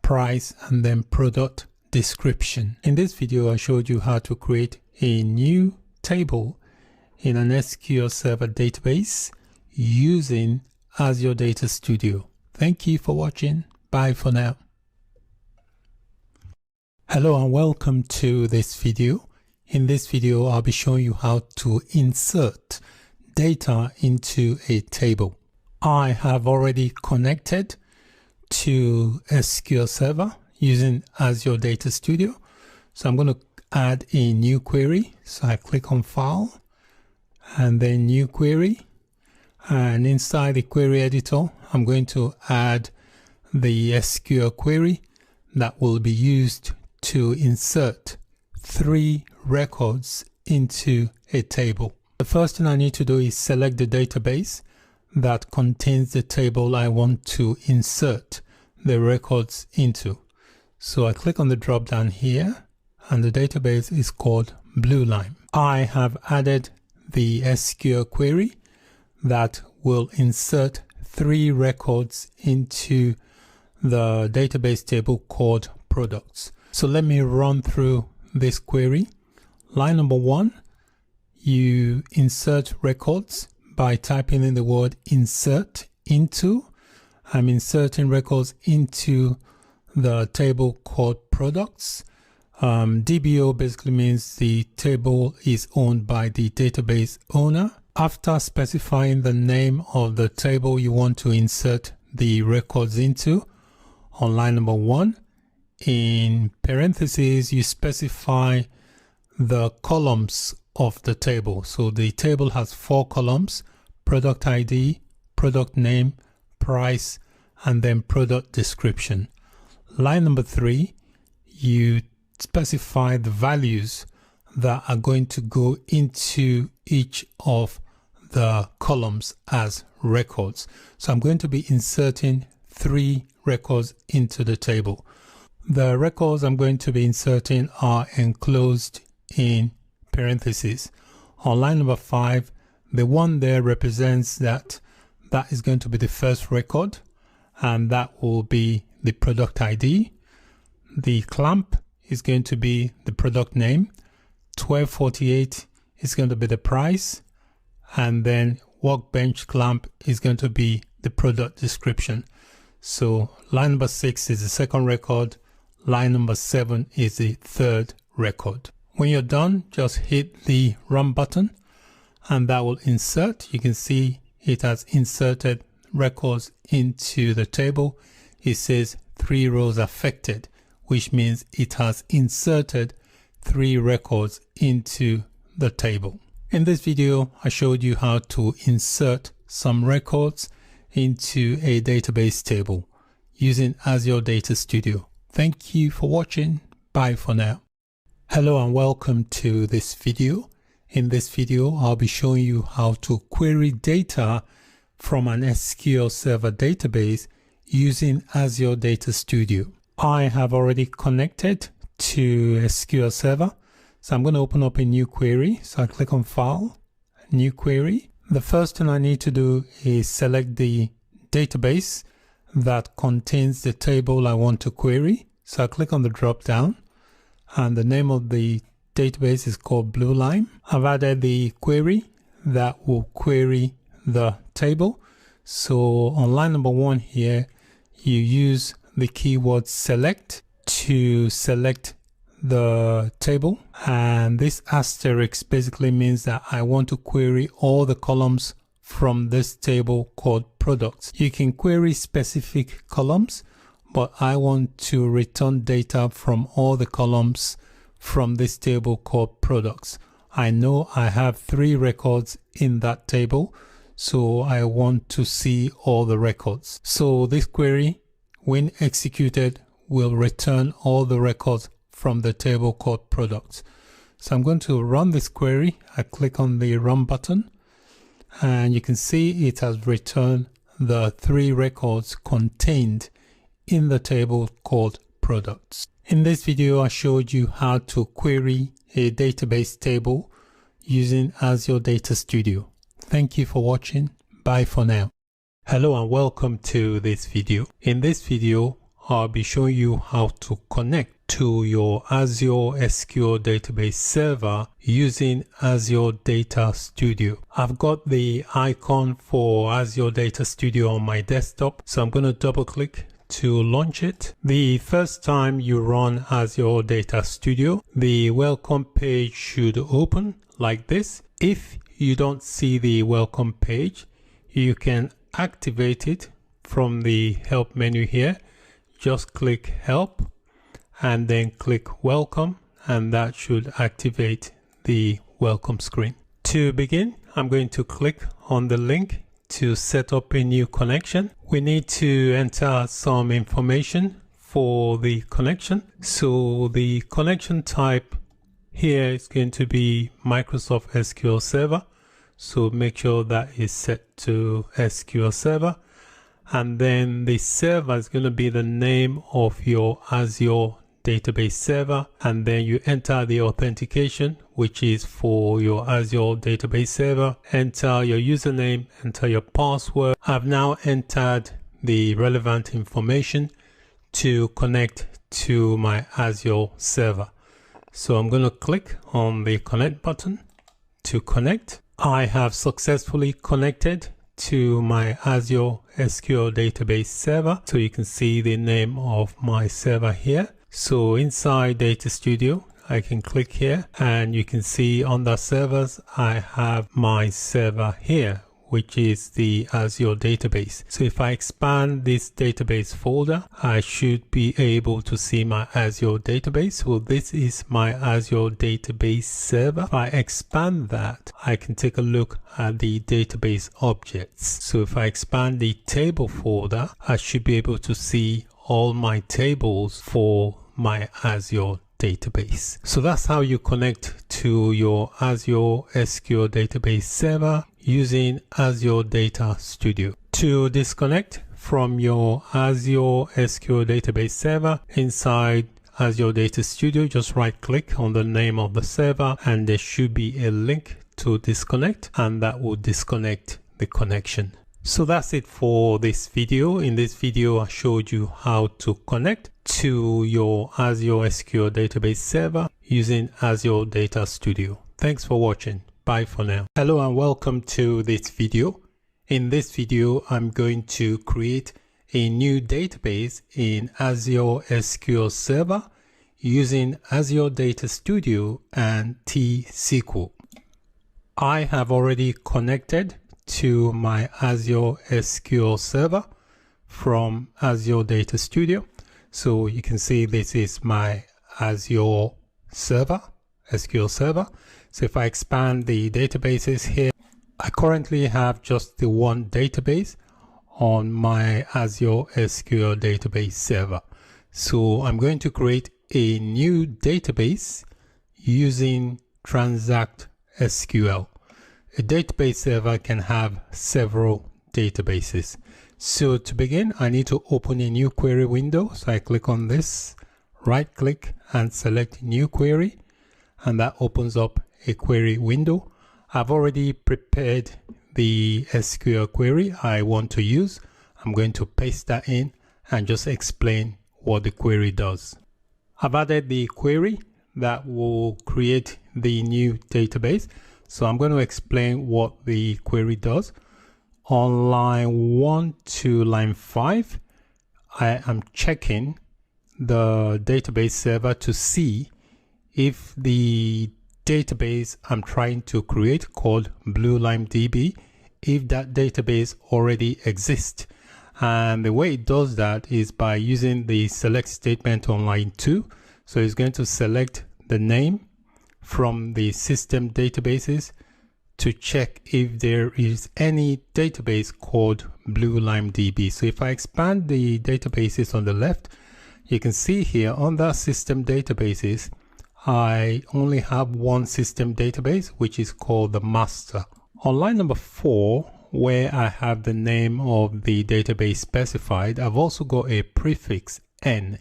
price, and then product description. In this video, I showed you how to create a new table in an SQL Server database using Azure Data Studio. Thank you for watching. Bye for now. Hello and welcome to this video. In this video, I'll be showing you how to insert data into a table. I have already connected to SQL Server using Azure Data Studio. So I'm going to add a new query. So I click on File and then New Query. And inside the query editor, I'm going to add the SQL query that will be used to insert 3 records into a table. The first thing I need to do is select the database that contains the table I want to insert the records into. So I click on the drop down here, and the database is called Bluelime. I have added the SQL query that will insert 3 records into the database table called products. So let me run through this query. Line number 1, you insert records by typing in the word insert into. I'm inserting records into the table called products. DBO basically means the table is owned by the database owner. After specifying the name of the table you want to insert the records into, on line number 1, in parentheses you specify the columns of the table. So the table has 4 columns: product ID, product name, price, and then product description. Line number 3, you specify the values that are going to go into each of the columns as records. So I'm going to be inserting 3 records into the table. The records I'm going to be inserting are enclosed in parentheses. On line number 5, the one there represents that is going to be the first record, and that will be the product ID. The clamp is going to be the product name. 1248 is going to be the price, and then workbench clamp is going to be the product description. So line number 6 is the second record. Line number 7 is the third record. When you're done, just hit the run button and that will insert. You can see it has inserted records into the table. It says 3 rows affected, which means it has inserted 3 records into the table. In this video, I showed you how to insert some records into a database table using Azure Data Studio. Thank you for watching. Bye for now. Hello and welcome to this video. In this video, I'll be showing you how to query data from an SQL Server database using Azure Data Studio. I have already connected to SQL Server. So I'm going to open up a new query. So I click on File, New Query. The first thing I need to do is select the database that contains the table I want to query. So I click on the drop down and the name of the database is called Blue Line. I've added the query that will query the table. So on line number 1 here, you use the keyword select to select the table, and this asterisk basically means that I want to query all the columns from this table called products. You can query specific columns, but I want to return data from all the columns from this table called products. I know I have 3 records in that table, so I want to see all the records. So this query, when executed, will return all the records from the table called products. So I'm going to run this query. I click on the run button and you can see it has returned the 3 records contained in the table called products. In this video, I showed you how to query a database table using Azure Data Studio. Thank you for watching. Bye for now. Hello and welcome to this video. In this video, I'll be showing you how to connect to your Azure SQL database server using Azure Data Studio. I've got the icon for Azure Data Studio on my desktop, so I'm going to double click to launch it. The first time you run Azure Data Studio, the welcome page should open like this. If you don't see the welcome page, you can activate it from the help menu here. Just click help and then click welcome, and that should activate the welcome screen. To begin, I'm going to click on the link to set up a new connection. We need to enter some information for the connection. So the connection type here is going to be Microsoft SQL Server. So make sure that is set to SQL Server. And then the server is going to be the name of your Azure database server. And then you enter the authentication, which is for your Azure database server. Enter your username, enter your password. I've now entered the relevant information. to connect to my Azure server. So I'm going to click on the connect button to connect. I have successfully connected to my Azure SQL database server. So you can see the name of my server here. So inside Data Studio, I can click here and you can see under servers, I have my server here, which is the Azure database. So if I expand this database folder, I should be able to see my Azure database. Well, this is my Azure database server. If I expand that, I can take a look at the database objects. So if I expand the table folder, I should be able to see all my tables for my Azure database. So that's how you connect to your Azure SQL database server using Azure Data Studio. To disconnect from your Azure SQL database server inside Azure Data Studio, just right click on the name of the server and there should be a link to disconnect, and that will disconnect the connection. So that's it for this video. In this video, I showed you how to connect to your Azure SQL database server using Azure Data Studio. Thanks for watching. Bye for now. Hello and welcome to this video. In this video, I'm going to create a new database in Azure SQL Server using Azure Data Studio and T-SQL. I have already connected to my Azure SQL Server from Azure Data Studio. So you can see this is my Azure server, SQL Server. So if I expand the databases here, I currently have just the one database on my Azure SQL database server. So I'm going to create a new database using Transact SQL. A database server can have several databases. So to begin, I need to open a new query window. So I click on this, right click and select new query, and that opens up a query window. I've already prepared the SQL query I want to use. I'm going to paste that in and just explain what the query does. I've added the query that will create the new database. So I'm going to explain what the query does. On line 1 to line 5, I am checking the database server to see if the database I'm trying to create, called BlueLimeDB, if that database already exists. And the way it does that is by using the select statement on line 2. So it's going to select the name from the system databases to check if there is any database called BlueLimeDB. So if I expand the databases on the left, you can see here under system databases, I only have one system database, which is called the master. On line number 4, where I have the name of the database specified, I've also got a prefix N.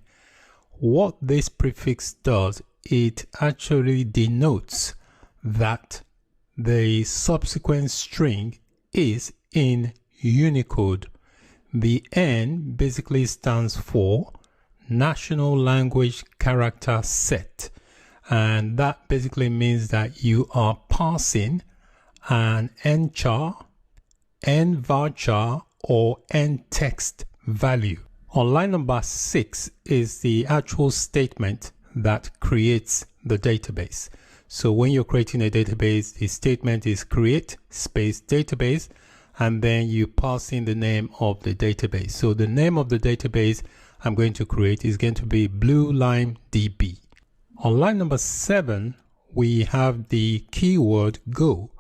What this prefix does, it actually denotes that the subsequent string is in Unicode. The N basically stands for National Language Character Set, and that basically means that you are passing an nchar, nvarchar, or ntext value. On line number 6 is the actual statement that creates the database. So when you're creating a database, the statement is create space database, and then you pass in the name of the database. So the name of the database I'm going to create is going to be BlueLimeDB. On line number 7, we have the keyword go.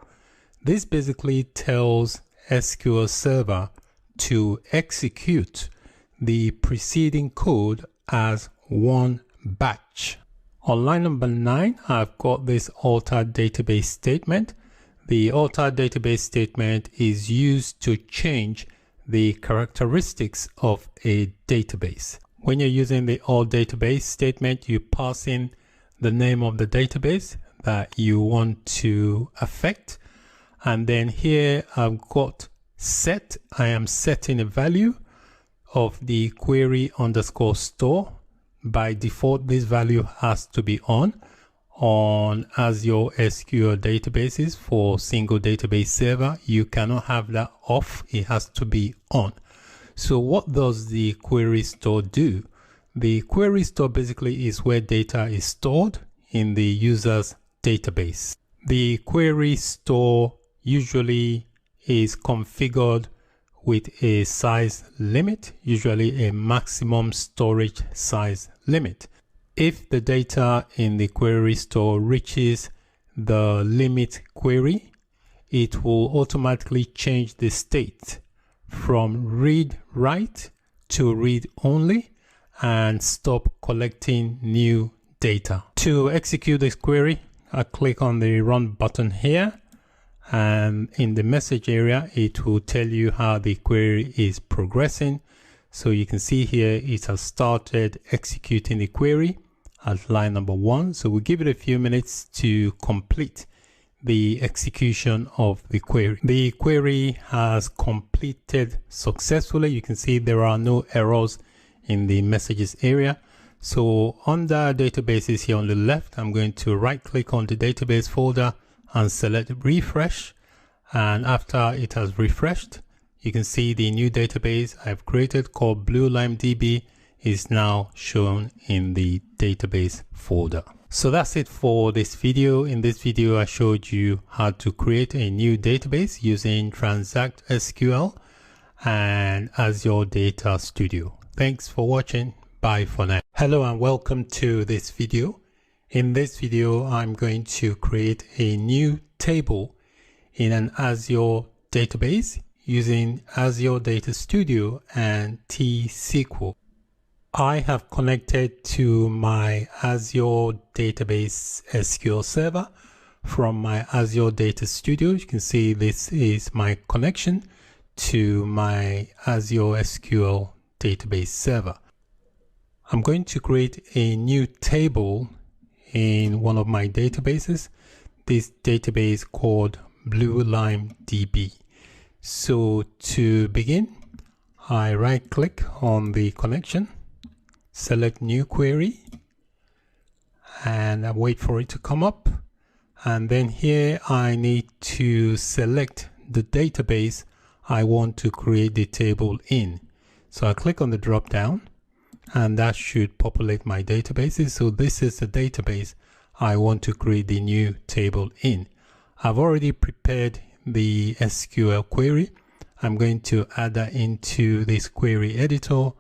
This basically tells SQL Server to execute the preceding code as one batch. On line number 9, I've got this alter database statement. The alter database statement is used to change the characteristics of a database. When you're using the alter database statement, you pass in the name of the database that you want to affect. And then here I've got set. I am setting a value of the query underscore store. By default, this value has to be on Azure SQL databases. For single database server, you cannot have that off. It has to be on. So what does the query store do? The query store basically is where data is stored in the user's database. The query store usually is configured with a size limit, usually a maximum storage size limit. If the data in the query store reaches the limit query, it will automatically change the state from read write to read only and stop collecting new data. To execute this query, I click on the run button here, and in the message area it will tell you how the query is progressing. So you can see here it has started executing the query at line number 1. So we'll give it a few minutes to complete the execution of the query. The query has completed successfully. You can see there are no errors in the messages area. So under databases here on the left, I'm going to right click on the database folder and select refresh. And after it has refreshed, you can see the new database I've created called BlueLimeDB is now shown in the database folder. So that's it for this video. In this video, I showed you how to create a new database using Transact SQL and Azure Data Studio. Thanks for watching. Bye for now. Hello and welcome to this video. In this video, I'm going to create a new table in an Azure database using Azure Data Studio and T-SQL. I have connected to my Azure Database SQL server from my Azure Data Studio. You can see this is my connection to my Azure SQL database server. I'm going to create a new table in one of my databases, this database called BlueLimeDB. So to begin, I right click on the connection, select new query, and I wait for it to come up. And then here I need to select the database I want to create the table in. So I click on the drop down, and that should populate my databases. So this is the database I want to create the new table in. I've already prepared the SQL query. I'm going to add that into this query editor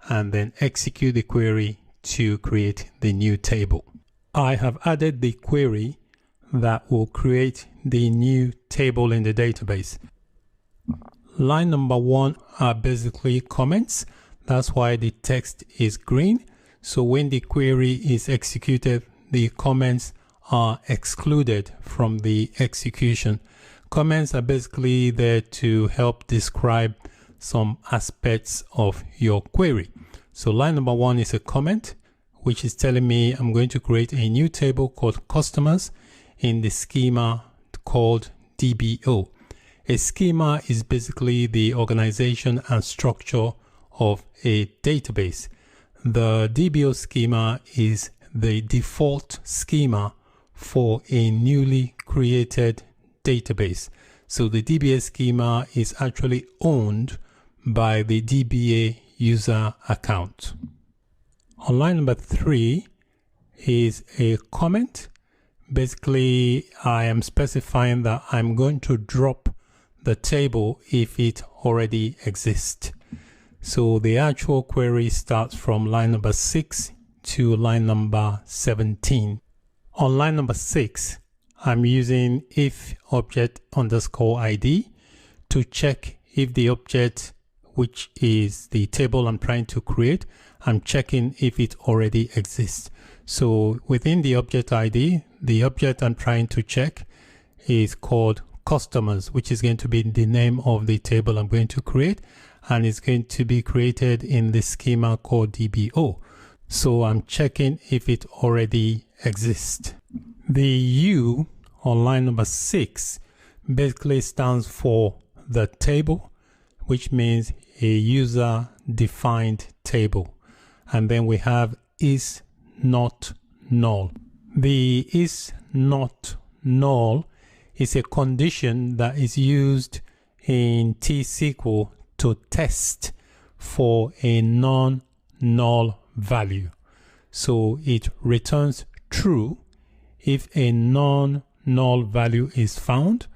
and then execute the query to create the new table. I have added the query that will create the new table in the database. Line number 1 are basically comments. That's why the text is green. So when the query is executed, the comments are excluded from the execution. Comments are basically there to help describe some aspects of your query. So line number 1 is a comment, which is telling me I'm going to create a new table called customers in the schema called DBO. A schema is basically the organization and structure of a database. The DBO schema is the default schema for a newly created database. So the DBA schema is actually owned by the DBA user account. On line number 3 is a comment. Basically, I am specifying that I'm going to drop the table if it already exists. So the actual query starts from line number 6 to line number 17. On line number 6, I'm using if object underscore ID to check if the object, which is the table I'm trying to create, I'm checking if it already exists. So within the object ID, the object I'm trying to check is called customers, which is going to be the name of the table I'm going to create, and it's going to be created in the schema called DBO. So I'm checking if it already exists. The U on line number 6 basically stands for the table, which means a user defined table. And then we have is not null. The is not null is a condition that is used in T-SQL to test for a non-null value. So it returns true if a non-null value is found,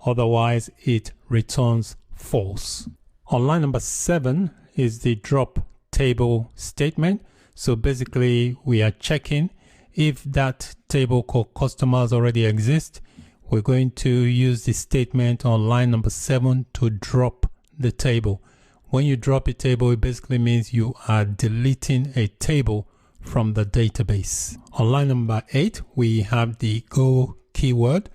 otherwise it returns false. On line number 7 is the drop table statement. So basically we are checking if that table called customers already exists. We're going to use the statement on line number 7 to drop the table. When you drop a table, it basically means you are deleting a table from the database. On line number 8, we have the go keyword.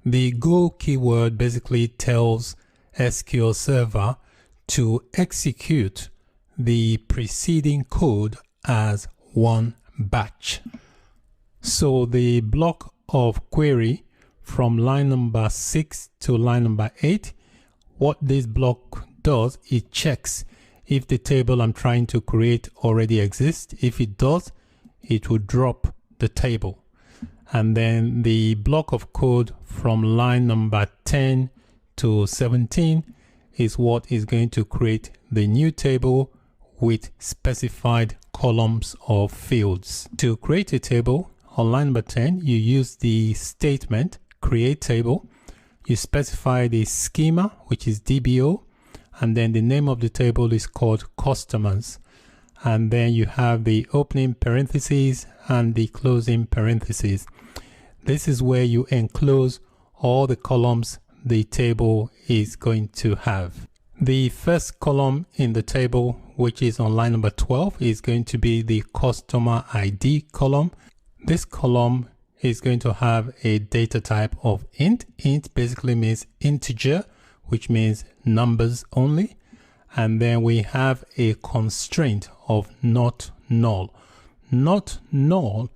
The go keyword basically tells SQL Server to execute the preceding code as one batch. So the block of query from line number 6 to line number 8, what this block does, it checks if the table I'm trying to create already exists. If it does, it will drop the table. And then the block of code from line number 10 to 17 is what is going to create the new table with specified columns or fields. To create a table, on line number 10, you use the statement create table. You specify the schema, which is DBO, and then the name of the table is called customers. And then you have the opening parentheses and the closing parentheses. This is where you enclose all the columns the table is going to have. The first column in the table, which is on line number 12, is going to be the customer ID column. This column is going to have a data type of int. Int basically means integer, which means numbers only. And then we have a constraint of not null. Not null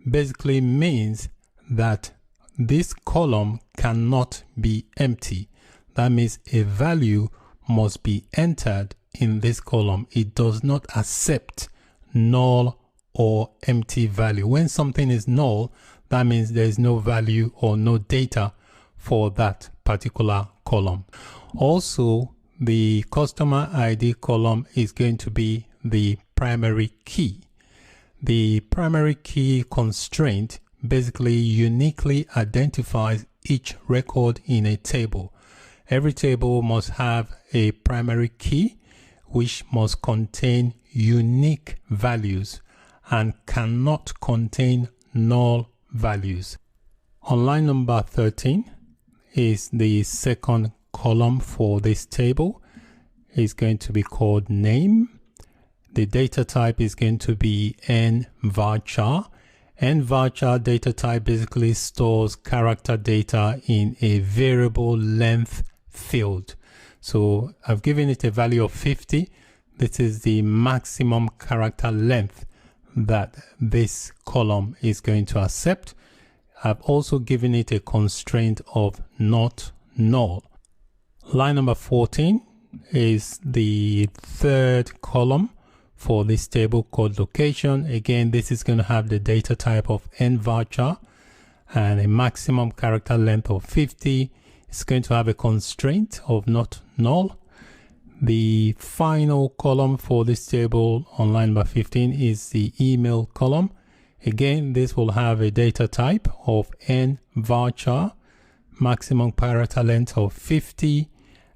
basically means that this column cannot be empty. That means a value must be entered in this column. It does not accept null or empty value. When something is null, that means there is no value or no data for that particular column. Also, the customer ID column is going to be the primary key. The primary key constraint basically uniquely identifies each record in a table. Every table must have a primary key which must contain unique values and cannot contain null values. On line number 13 is the second column for this table. It's going to be called name. The data type is going to be nvarchar. Nvarchar data type basically stores character data in a variable length field. So I've given it a value of 50. This is the maximum character length that this column is going to accept. I've also given it a constraint of not null. Line number 14 is the third column for this table called location. Again, this is going to have the data type of nvarchar and a maximum character length of 50. It's going to have a constraint of not null. The final column for this table on line number 15 is the email column. Again, this will have a data type of nvarchar, maximum character length of 50,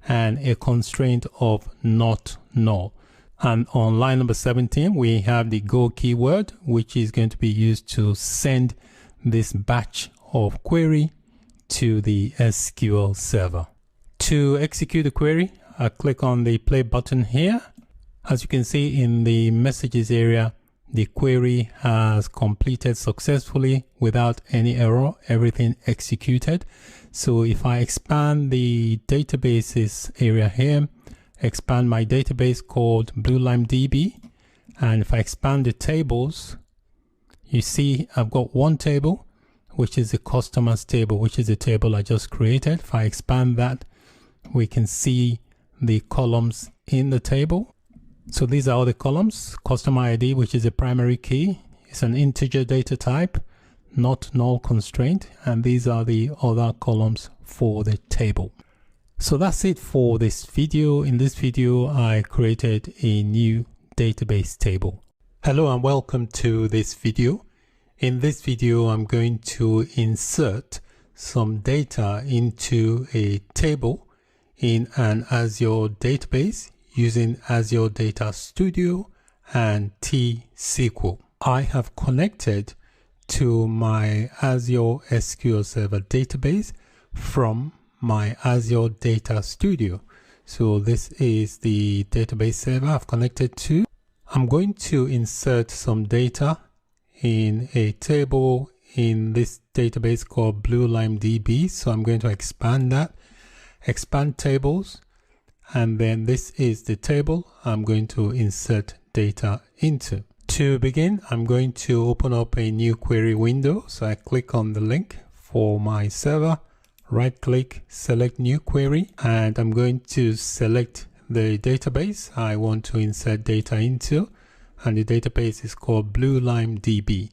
and a constraint of not null. And on line number 17, we have the go keyword, which is going to be used to send this batch of query to the SQL server. To execute the query, I click on the play button here. As you can see in the messages area, the query has completed successfully without any error, everything executed. So if I expand the databases area here, expand my database called BlueLimeDB, and if I expand the tables, you see I've got one table, which is the customers table, which is the table I just created. If I expand that, we can see the columns in the table. So these are all the columns. Customer ID, which is a primary key, is an integer data type, not null constraint. And these are the other columns for the table. So that's it for this video. In this video, I created a new database table. Hello and welcome to this video. In this video, I'm going to insert some data into a table in an Azure database using Azure Data Studio and T-SQL. I have connected to my Azure SQL Server database from my Azure Data Studio. So this is the database server I've connected to. I'm going to insert some data in a table in this database called BlueLimeDB. So I'm going to expand that, expand tables, and then this is the table I'm going to insert data into. To begin, I'm going to open up a new query window. So I click on the link for my server, right click, select new query, and I'm going to select the database I want to insert data into, and the database is called BlueLimeDB.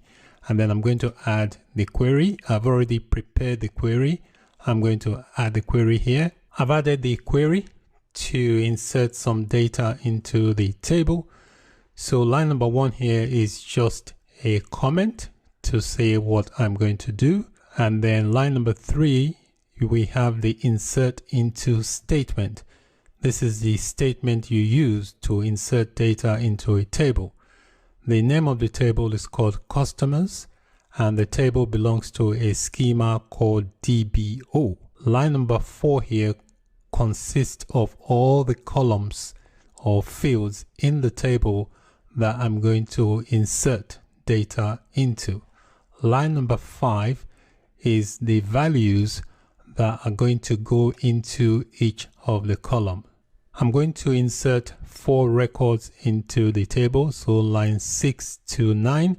And then I'm going to add the query. I've already prepared the query. I'm going to add the query here. I've added the query to insert some data into the table. So line number 1 here is just a comment to say what I'm going to do. And then line number 3, we have the insert into statement. This is the statement you use to insert data into a table. The name of the table is called customers, and the table belongs to a schema called DBO. Line number 4 here consists of all the columns or fields in the table that I'm going to insert data into. Line number 5 is the values that are going to go into each of the column. I'm going to insert 4 records into the table. So line 6 to 9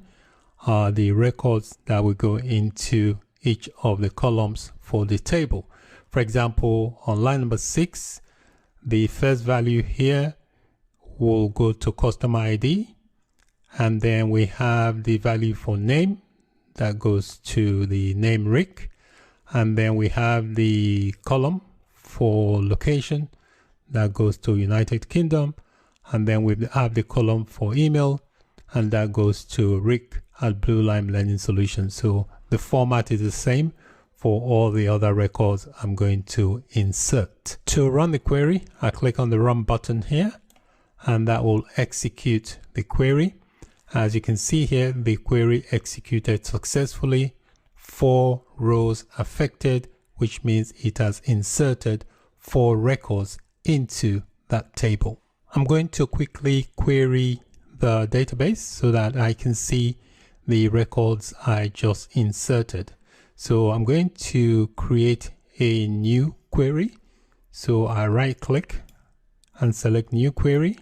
are the records that will go into each of the columns for the table. For example, on line number 6, the first value here will go to customer ID. And then we have the value for name that goes to the name Rick. And then we have the column for location that goes to United Kingdom. And then we have the column for email, and that goes to Rick at Blue Lime Learning Solutions. So the format is the same for all the other records I'm going to insert. To run the query, I click on the run button here, and that will execute the query. As you can see here, the query executed successfully. 4 rows affected, which means it has inserted 4 records into that table. I'm going to quickly query the database so that I can see the records I just inserted. So I'm going to create a new query. So I right click and select new query.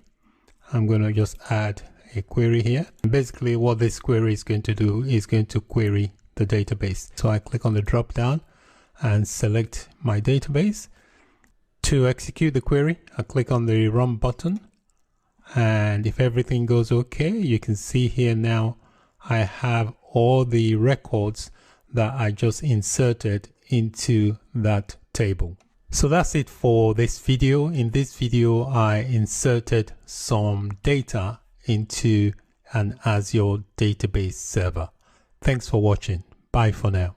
I'm going to just add a query here. And basically what this query is going to do is going to query the database. So I click on the drop down and select my database. To execute the query, I click on the run button. And if everything goes okay, you can see here now I have all the records that I just inserted into that table. So that's it for this video. In this video, I inserted some data into an Azure database server. Thanks for watching. Bye for now.